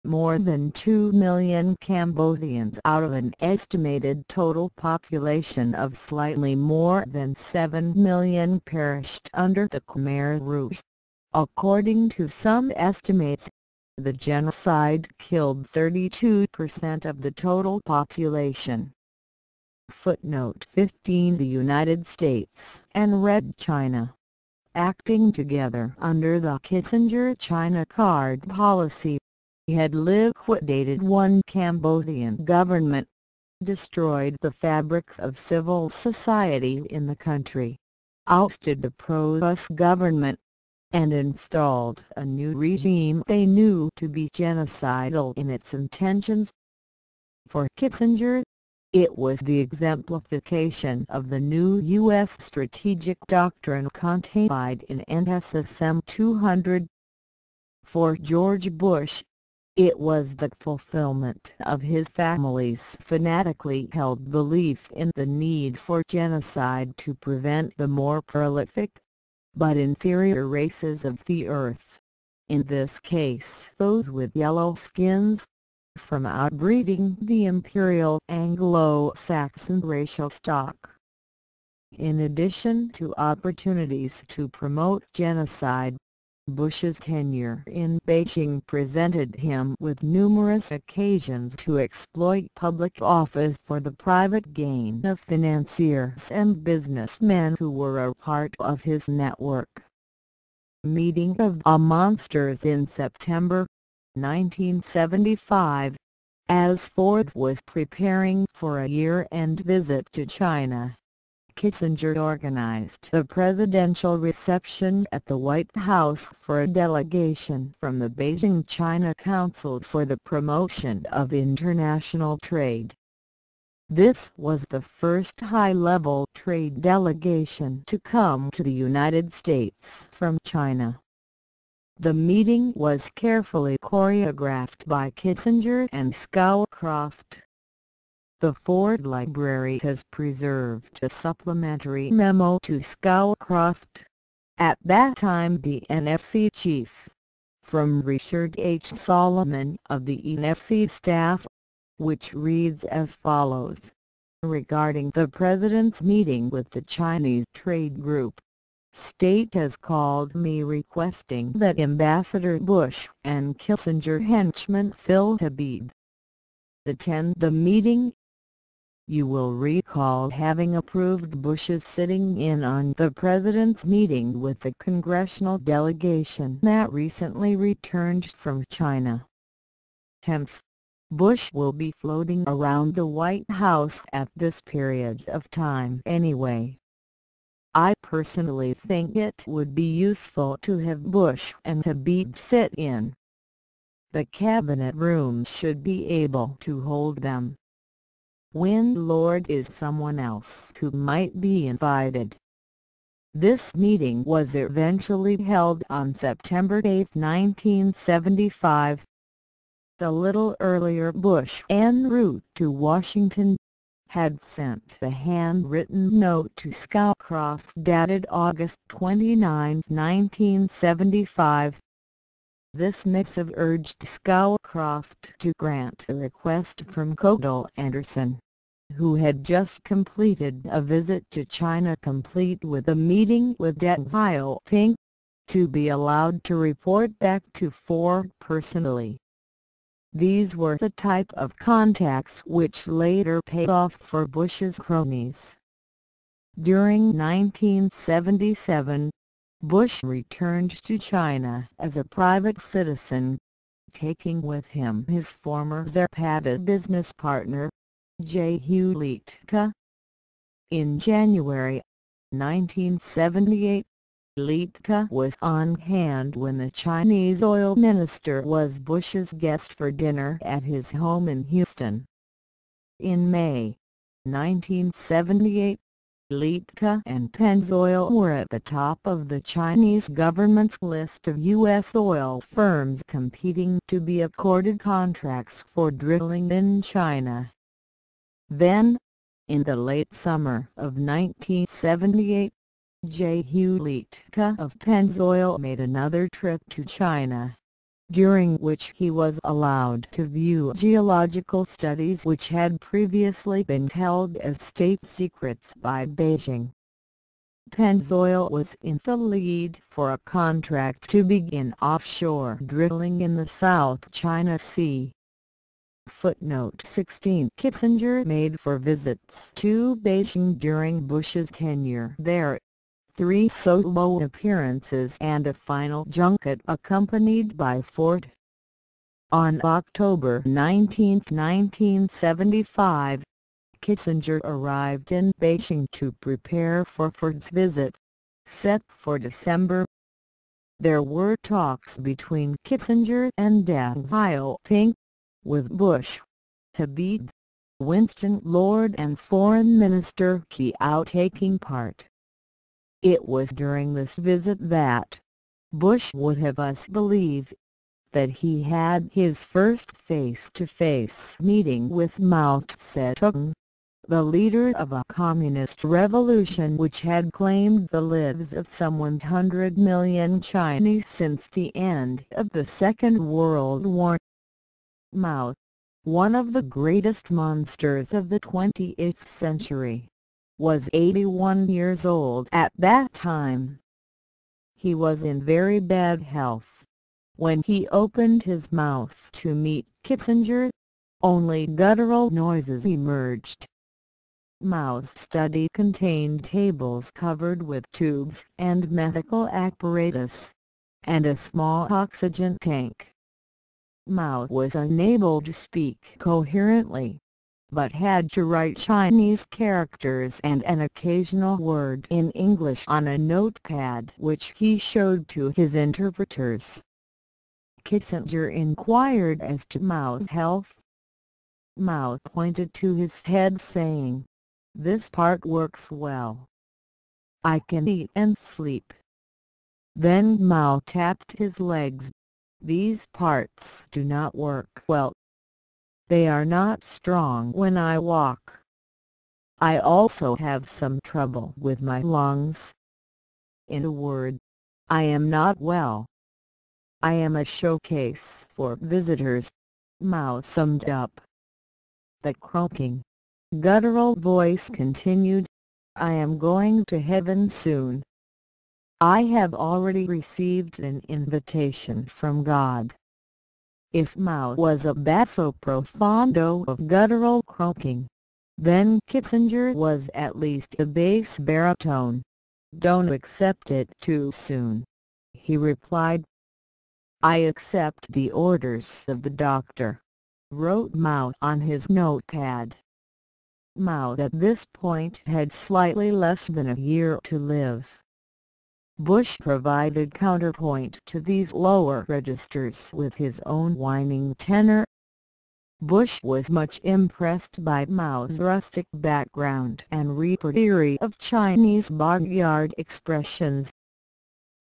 More than 2 million Cambodians out of an estimated total population of slightly more than 7 million perished under the Khmer Rouge. According to some estimates, the genocide killed 32% of the total population. Footnote 15. The United States and Red China, acting together under the Kissinger-China card policy, had liquidated one Cambodian government, destroyed the fabric of civil society in the country, ousted the pro-US government, and installed a new regime they knew to be genocidal in its intentions. For Kissinger, it was the exemplification of the new U.S. strategic doctrine codified in NSSM 200. For George Bush, it was the fulfillment of his family's fanatically held belief in the need for genocide to prevent the more prolific, but inferior races of the earth, in this case those with yellow skins, from outbreeding the imperial Anglo-Saxon racial stock. In addition to opportunities to promote genocide, Bush's tenure in Beijing presented him with numerous occasions to exploit public office for the private gain of financiers and businessmen who were a part of his network. Meeting of the Monsters in September 1975, as Ford was preparing for a year-end visit to China, Kissinger organized a presidential reception at the White House for a delegation from the Beijing China Council for the Promotion of International Trade. This was the first high-level trade delegation to come to the United States from China. The meeting was carefully choreographed by Kissinger and Scowcroft. The Ford Library has preserved a supplementary memo to Scowcroft, at that time the NSC chief, from Richard H. Solomon of the NSC staff, which reads as follows: regarding the President's meeting with the Chinese trade group, State has called me requesting that Ambassador Bush and Kissinger henchman Phil Habib attend the meeting. You will recall having approved Bush's sitting in on the President's meeting with the congressional delegation that recently returned from China. Hence, Bush will be floating around the White House at this period of time anyway. I personally think it would be useful to have Bush and Habib sit in. The cabinet rooms should be able to hold them. Win Lord is someone else who might be invited. This meeting was eventually held on September 8, 1975. A little earlier Bush, en route to Washington, had sent a handwritten note to Scowcroft dated August 29, 1975. This missive urged Scowcroft to grant a request from Codell Anderson, who had just completed a visit to China complete with a meeting with Deng Xiaoping, to be allowed to report back to Ford personally. These were the type of contacts which later paid off for Bush's cronies. During 1977, Bush returned to China as a private citizen, taking with him his former Zapata business partner, J. Hugh Liedtke. In January 1978, Liedtke was on hand when the Chinese oil minister was Bush's guest for dinner at his home in Houston. In May 1978, Liedtke and Pennzoil were at the top of the Chinese government's list of U.S. oil firms competing to be accorded contracts for drilling in China. Then, in the late summer of 1978, J. Hugh Liedtke of Pennzoil made another trip to China, during which he was allowed to view geological studies which had previously been held as state secrets by Beijing. Pennzoil was in the lead for a contract to begin offshore drilling in the South China Sea. Footnote 16. Kissinger made 4 visits to Beijing during Bush's tenure there, 3 solo appearances and a final junket accompanied by Ford. On October 19, 1975, Kissinger arrived in Beijing to prepare for Ford's visit, set for December. There were talks between Kissinger and Deng Xiaoping, with Bush, Habib, Winston Lord and Foreign Minister Kiao taking part. It was during this visit that Bush would have us believe that he had his first face-to-face meeting with Mao Zedong, the leader of a communist revolution which had claimed the lives of some 100 million Chinese since the end of the Second World War. Mao, one of the greatest monsters of the 20th century, was 81 years old at that time. He was in very bad health. When he opened his mouth to meet Kissinger, only guttural noises emerged. Mao's study contained tables covered with tubes and medical apparatus, and a small oxygen tank. Mao was unable to speak coherently, but had to write Chinese characters and an occasional word in English on a notepad which he showed to his interpreters. Kissinger inquired as to Mao's health. Mao pointed to his head saying, "This part works well. I can eat and sleep." Then Mao tapped his legs. "These parts do not work well. They are not strong when I walk. I also have some trouble with my lungs. In a word, I am not well. I am a showcase for visitors," Mao summed up. The croaking, guttural voice continued, "I am going to heaven soon. I have already received an invitation from God." If Mao was a basso profondo of guttural croaking, then Kissinger was at least a bass baritone. "Don't accept it too soon," he replied. "I accept the orders of the doctor," wrote Mao on his notepad. Mao at this point had slightly less than a year to live. Bush provided counterpoint to these lower registers with his own whining tenor. Bush was much impressed by Mao's rustic background and repertoire of Chinese barnyard expressions.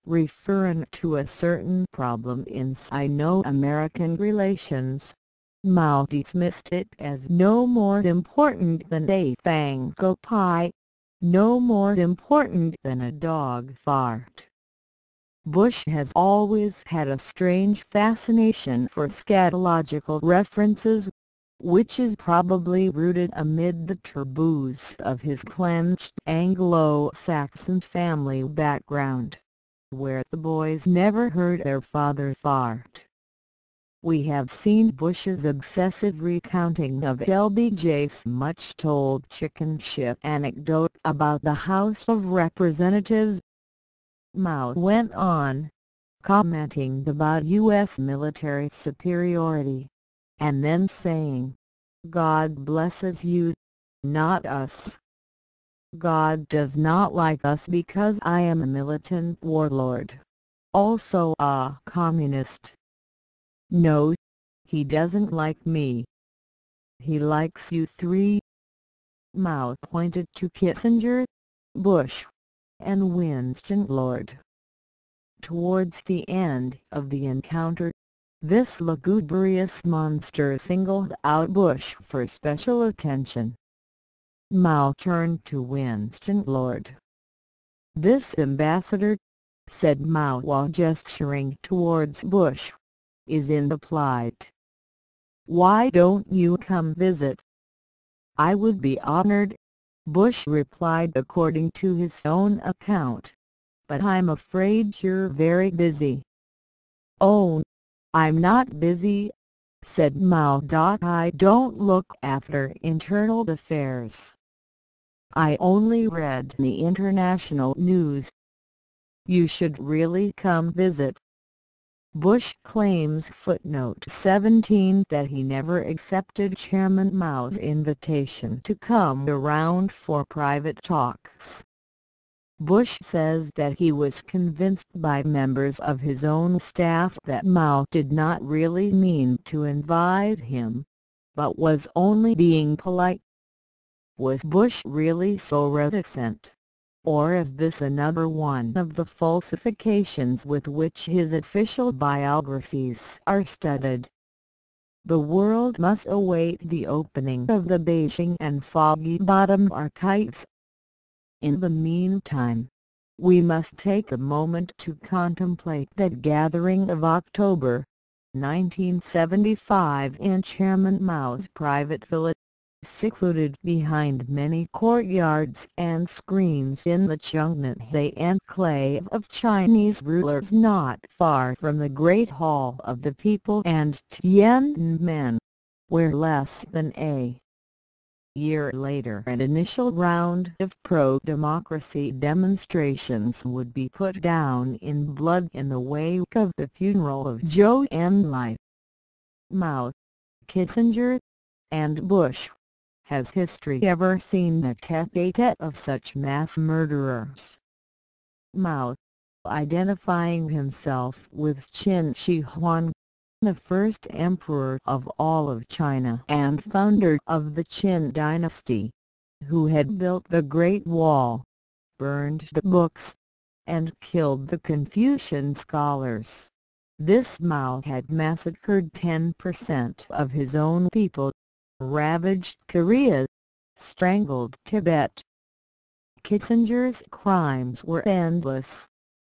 Referring to a certain problem in Sino-American relations, Mao dismissed it as no more important than a fango pie, no more important than a dog fart. Bush has always had a strange fascination for scatological references, which is probably rooted amid the taboos of his clenched Anglo-Saxon family background, where the boys never heard their father fart. We have seen Bush's obsessive recounting of LBJ's much-told chicken shit anecdote about the House of Representatives. Mao went on, commenting about U.S. military superiority, and then saying, "God blesses you, not us. God does not like us because I am a militant warlord, also a communist. No, he doesn't like me. He likes you three." Mao pointed to Kissinger, Bush, and Winston Lord. Towards the end of the encounter, this lugubrious monster singled out Bush for special attention. Mao turned to Winston Lord. "This ambassador," said Mao while gesturing towards Bush, "is in the plight. Why don't you come visit?" "I would be honored," Bush replied according to his own account, "but I'm afraid you're very busy." "Oh, I'm not busy," said Mao. "I don't look after internal affairs. I only read the international news. You should really come visit." Bush claims footnote 17 that he never accepted Chairman Mao's invitation to come around for private talks. Bush says that he was convinced by members of his own staff that Mao did not really mean to invite him, but was only being polite. Was Bush really so reticent? Or is this another one of the falsifications with which his official biographies are studded? The world must await the opening of the Beijing and Foggy Bottom archives. In the meantime, we must take a moment to contemplate that gathering of October 1975 in Chairman Mao's private villa, secluded behind many courtyards and screens in the Chungnanhe enclave of Chinese rulers not far from the Great Hall of the People and Tiananmen, where less than a year later an initial round of pro-democracy demonstrations would be put down in blood in the wake of the funeral of Zhou Enlai. Mao, Kissinger, and Bush. Has history ever seen a tete-a-tete of such mass murderers? Mao, identifying himself with Qin Shi Huang, the first emperor of all of China and founder of the Qin dynasty, who had built the Great Wall, burned the books, and killed the Confucian scholars. This Mao had massacred 10% of his own people, ravaged Korea, strangled Tibet. Kissinger's crimes were endless.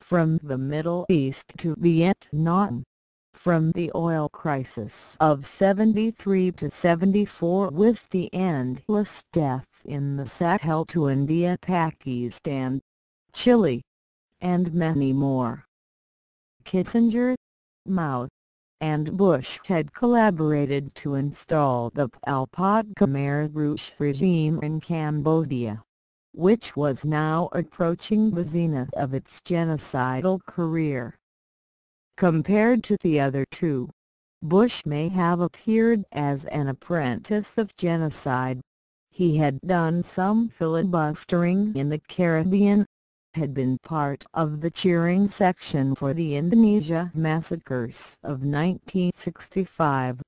From the Middle East to Vietnam, from the oil crisis of 73 to 74 with the endless death in the Sahel to India, Pakistan, Chile, and many more. Kissinger, Mao, and Bush had collaborated to install the Pol Pot Khmer Rouge regime in Cambodia, which was now approaching the zenith of its genocidal career. Compared to the other two, Bush may have appeared as an apprentice of genocide. He had done some filibustering in the Caribbean, had been part of the cheering section for the Indonesia massacres of 1965,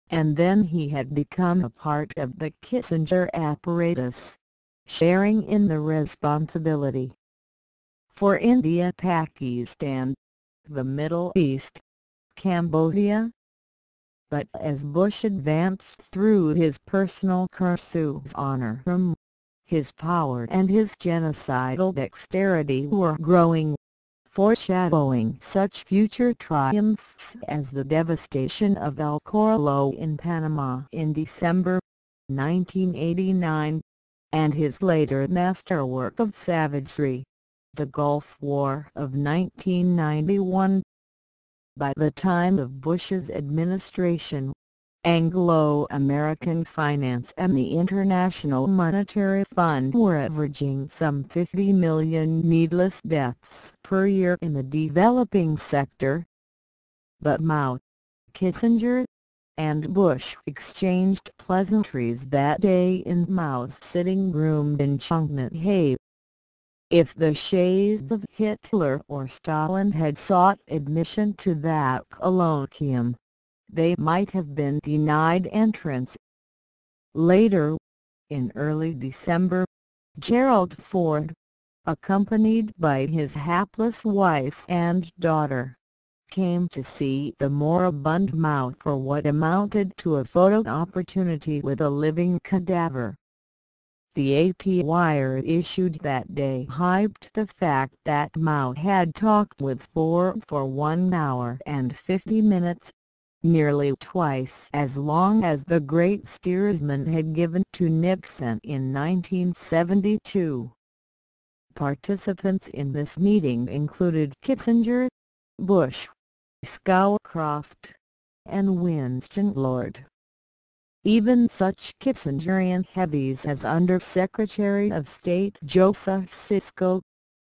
and then he had become a part of the Kissinger apparatus, sharing in the responsibility for India, Pakistan, the Middle East, Cambodia. But as Bush advanced through his personal pursuits honor him, his power and his genocidal dexterity were growing, foreshadowing such future triumphs as the devastation of El Corralo in Panama in December 1989, and his later masterwork of savagery, the Gulf War of 1991. By the time of Bush's administration, Anglo-American finance and the International Monetary Fund were averaging some 50 million needless deaths per year in the developing sector. But Mao, Kissinger, and Bush exchanged pleasantries that day in Mao's sitting room in Chang'an. If the shades of Hitler or Stalin had sought admission to that colloquium, they might have been denied entrance. Later, in early December, Gerald Ford, accompanied by his hapless wife and daughter, came to see the moribund Mao for what amounted to a photo opportunity with a living cadaver. The AP wire issued that day hyped the fact that Mao had talked with Ford for 1 hour and 50 minutes, nearly twice as long as the great steersman had given to Nixon in 1972. Participants in this meeting included Kissinger, Bush, Scowcroft, and Winston Lord. Even such Kissingerian heavies as Under-Secretary of State Joseph Sisko,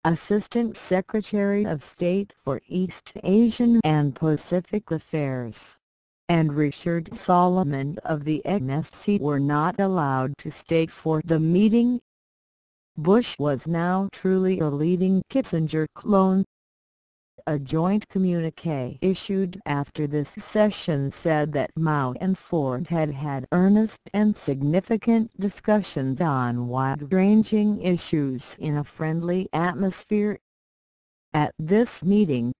Assistant Secretary of State for East Asian and Pacific Affairs, and Richard Solomon of the NSC were not allowed to stay for the meeting. Bush was now truly a leading Kissinger clone. A joint communique issued after this session said that Mao and Ford had had earnest and significant discussions on wide-ranging issues in a friendly atmosphere. At this meeting,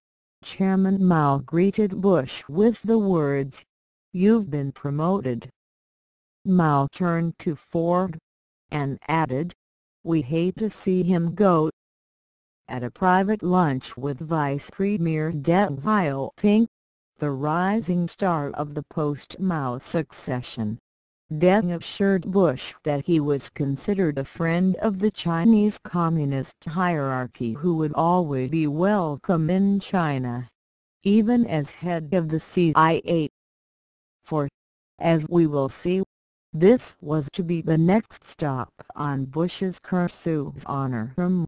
Chairman Mao greeted Bush with the words, "You've been promoted." Mao turned to Ford, and added, "We hate to see him go." At a private lunch with Vice Premier Deng Xiaoping, the rising star of the post-Mao succession, Deng assured Bush that he was considered a friend of the Chinese Communist hierarchy who would always be welcome in China, even as head of the CIA. For, as we will see, this was to be the next stop on Bush's pursuits honor him.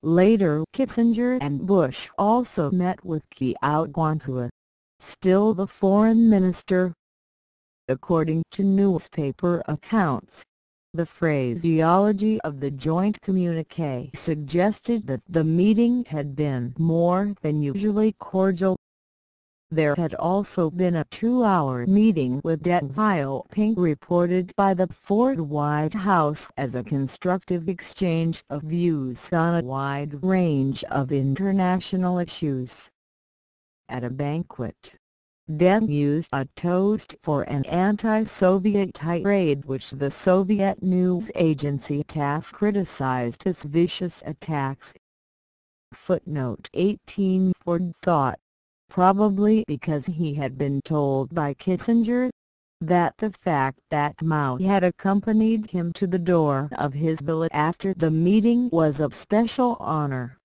Later Kissinger and Bush also met with Kiao Guanhua, still the foreign minister. According to newspaper accounts, the phraseology of the joint communique suggested that the meeting had been more than usually cordial. There had also been a 2-hour meeting with Deng Xiaoping reported by the Ford White House as a constructive exchange of views on a wide range of international issues. At a banquet, Deng used a toast for an anti-Soviet tirade which the Soviet news agency TASS criticized as vicious attacks. Footnote 18. Ford thought, probably because he had been told by Kissinger, that the fact that Mao had accompanied him to the door of his villa after the meeting was of special honor.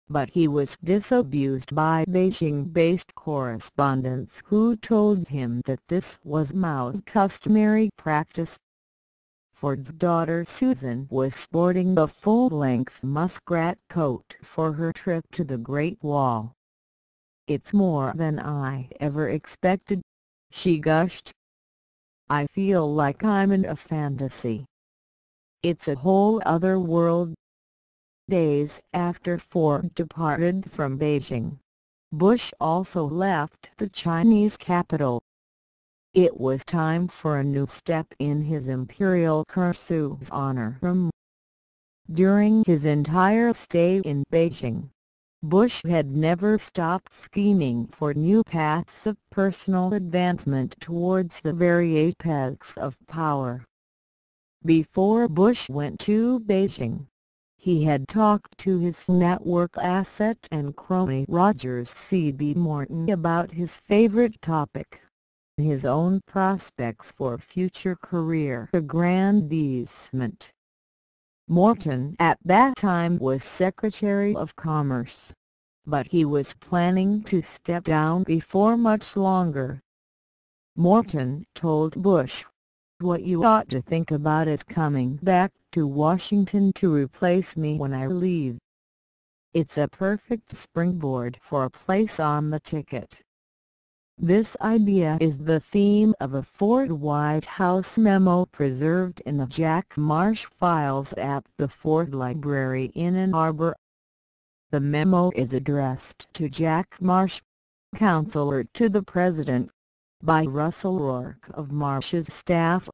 But he was disabused by Beijing-based correspondents who told him that this was Mao's customary practice. Ford's daughter Susan was sporting a full-length muskrat coat for her trip to the Great Wall. "It's more than I ever expected," she gushed. "I feel like I'm in a fantasy. It's a whole other world." Days after Ford departed from Beijing, Bush also left the Chinese capital. It was time for a new step in his imperial pursuit's honor. During his entire stay in Beijing, Bush had never stopped scheming for new paths of personal advancement towards the very apex of power. Before Bush went to Beijing, he had talked to his network asset and crony Rogers C.B. Morton about his favorite topic, his own prospects for future career aggrandizement. Morton at that time was Secretary of Commerce, but he was planning to step down before much longer. Morton told Bush, "What you ought to think about is coming back to Washington to replace me when I leave. It's a perfect springboard for a place on the ticket." This idea is the theme of a Ford White House memo preserved in the Jack Marsh files at the Ford Library in Ann Arbor. The memo is addressed to Jack Marsh, counselor to the President, by Russell Rourke of Marsh's staff.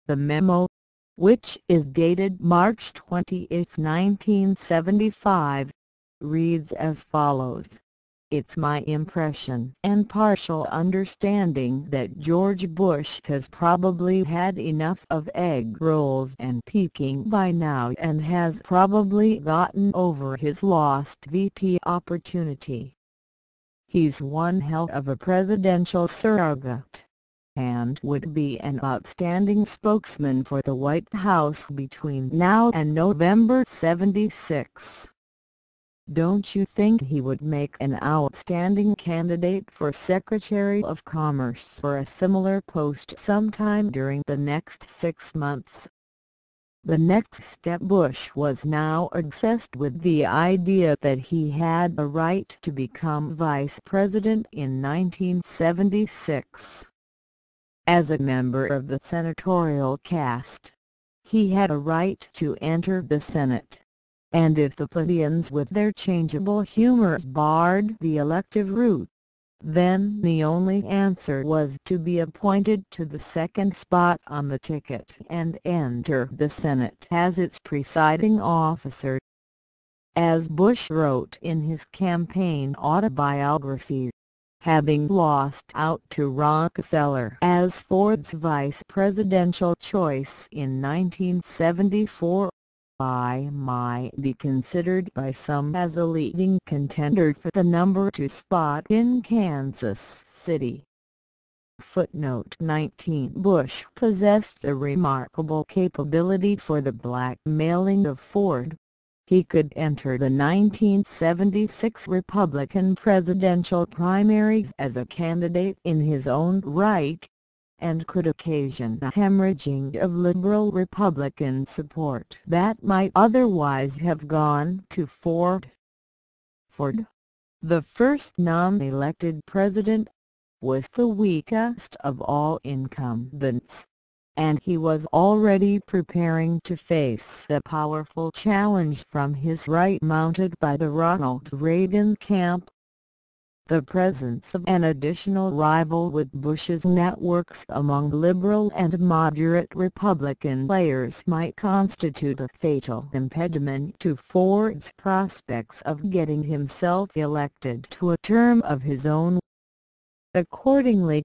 The memo, which is dated March 28, 1975, reads as follows. "It's my impression and partial understanding that George Bush has probably had enough of egg rolls and Peking by now and has probably gotten over his lost VP opportunity. He's one hell of a presidential surrogate, and would be an outstanding spokesman for the White House between now and November '76. Don't you think he would make an outstanding candidate for Secretary of Commerce or a similar post sometime during the next 6 months?" The next step. Bush was now obsessed with the idea that he had a right to become vice president in 1976. As a member of the senatorial caste, he had a right to enter the Senate. And if the plebeians with their changeable humor barred the elective route, then the only answer was to be appointed to the second spot on the ticket and enter the Senate as its presiding officer. As Bush wrote in his campaign autobiography, having lost out to Rockefeller as Ford's vice presidential choice in 1974, I might be considered by some as a leading contender for the number 2 spot in Kansas City. Footnote 19. Bush possessed a remarkable capability for the blackmailing of Ford. He could enter the 1976 Republican presidential primaries as a candidate in his own right, and could occasion a hemorrhaging of liberal Republican support that might otherwise have gone to Ford. Ford, the first non-elected president, was the weakest of all incumbents, and he was already preparing to face the powerful challenge from his right mounted by the Ronald Reagan camp. the presence of an additional rival with Bush's networks among liberal and moderate Republican players might constitute a fatal impediment to Ford's prospects of getting himself elected to a term of his own. Accordingly,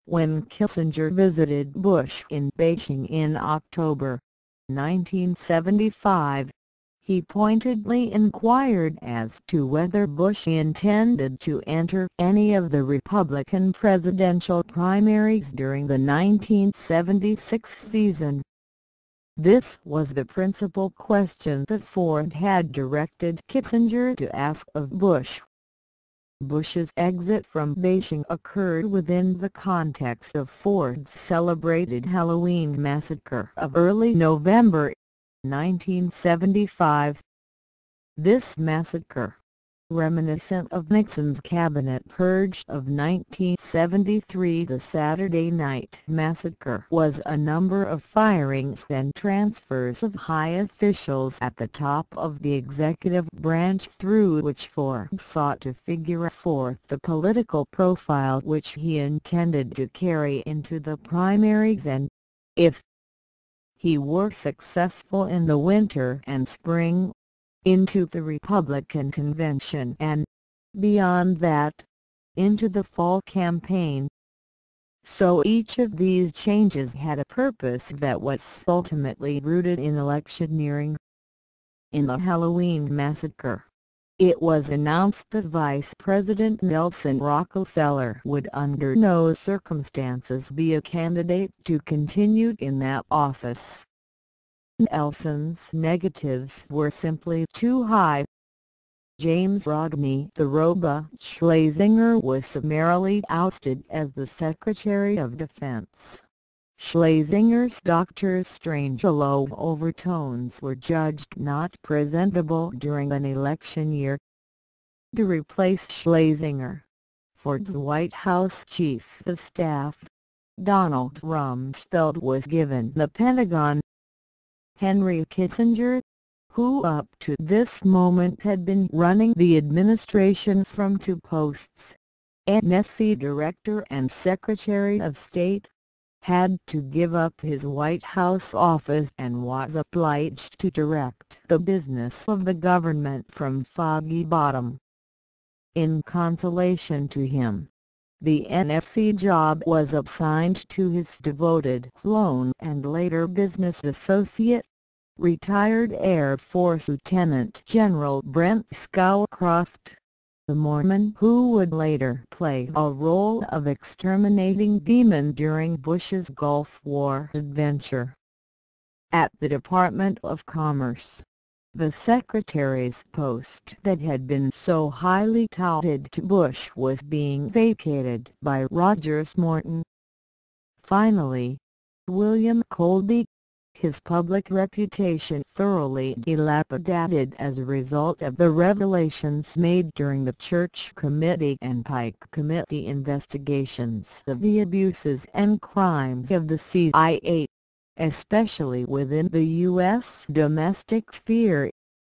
when Kissinger visited Bush in Beijing in October 1975, he pointedly inquired as to whether Bush intended to enter any of the Republican presidential primaries during the 1976 season. This was the principal question that Ford had directed Kissinger to ask of Bush. Bush's exit from Beijing occurred within the context of Ford's celebrated Halloween massacre of early November 1975. This massacre, reminiscent of Nixon's cabinet purge of 1973, the Saturday Night Massacre, was a number of firings and transfers of high officials at the top of the executive branch through which Ford sought to figure forth the political profile which he intended to carry into the primaries and, if he were successful in the winter and spring, into the Republican convention and, beyond that, into the fall campaign. So each of these changes had a purpose that was ultimately rooted in electioneering. In the Halloween massacre, it was announced that Vice President Nelson Rockefeller would under no circumstances be a candidate to continue in that office. Nelson's negatives were simply too high. James Rodney "The Roba" Schlesinger was summarily ousted as the Secretary of Defense. Schlesinger's doctor's strange-low overtones were judged not presentable during an election year. To replace Schlesinger, Ford's White House Chief of Staff, Donald Rumsfeld, was given the Pentagon. Henry Kissinger, who up to this moment had been running the administration from two posts, NSC Director and Secretary of State, had to give up his White House office and was obliged to direct the business of the government from Foggy Bottom. In consolation to him, the NSC job was assigned to his devoted clone and later business associate, retired Air Force Lieutenant General Brent Scowcroft, the Mormon who would later play a role of exterminating demon during Bush's Gulf War adventure. At the Department of Commerce, the secretary's post that had been so highly touted to Bush was being vacated by Rogers Morton. Finally, William Colby, his public reputation thoroughly dilapidated as a result of the revelations made during the Church Committee and Pike Committee investigations of the abuses and crimes of the CIA, especially within the U.S. domestic sphere,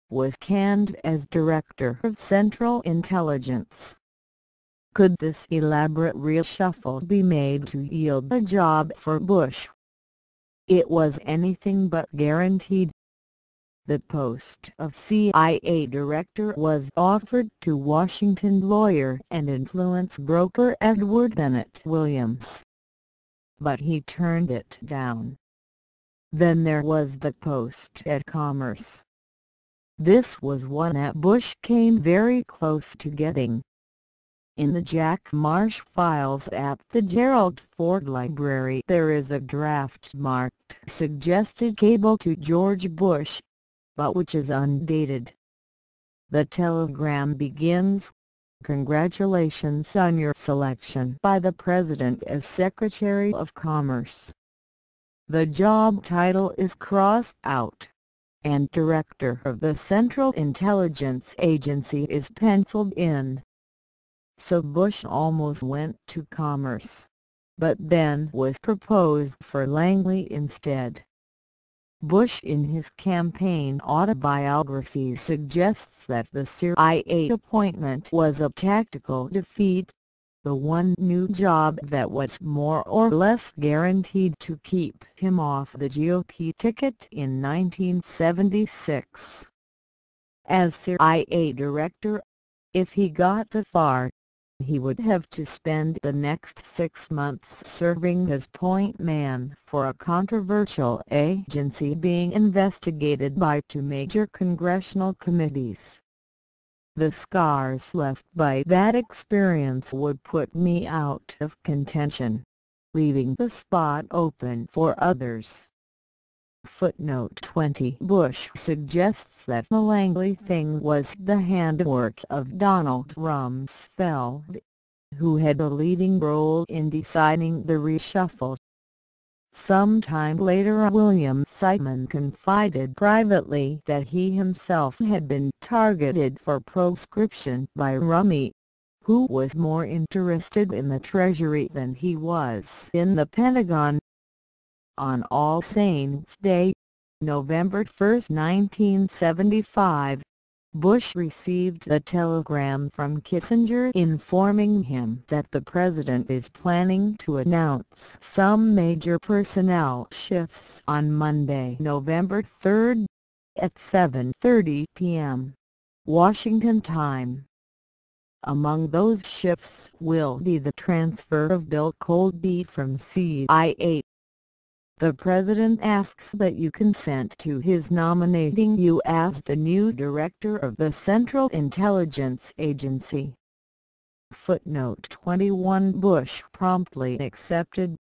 was canned as Director of Central Intelligence. Could this elaborate reshuffle be made to yield a job for Bush? It was anything but guaranteed. The post of CIA Director was offered to Washington lawyer and influence broker Edward Bennett Williams, but he turned it down. Then there was the post at Commerce. This was one that Bush came very close to getting. In the Jack Marsh files at the Gerald Ford Library there is a draft marked "Suggested Cable to George Bush," but which is undated. The telegram begins, "Congratulations on your selection by the President as Secretary of Commerce." The job title is crossed out, and Director of the Central Intelligence Agency is penciled in. So Bush almost went to Commerce, but then was proposed for Langley instead. Bush in his campaign autobiography suggests that the CIA appointment was a tactical defeat, the one new job that was more or less guaranteed to keep him off the GOP ticket in 1976. As CIA director, if he got that far, he would have to spend the next 6 months serving as point man for a controversial agency being investigated by 2 major congressional committees. The scars left by that experience would put me out of contention, leaving the spot open for others. Footnote 20. Bush suggests that the Langley thing was the handwork of Donald Rumsfeld, who had a leading role in deciding the reshuffle. Sometime later William Simon confided privately that he himself had been targeted for proscription by Rummy, who was more interested in the Treasury than he was in the Pentagon. On All Saints' Day, November 1, 1975, Bush received a telegram from Kissinger informing him that the president is planning to announce some major personnel shifts on Monday, November 3, at 7:30 p.m. Washington time. Among those shifts will be the transfer of Bill Colby from CIA. The President asks that you consent to his nominating you as the new director of the Central Intelligence Agency. Footnote 21. Bush promptly accepted,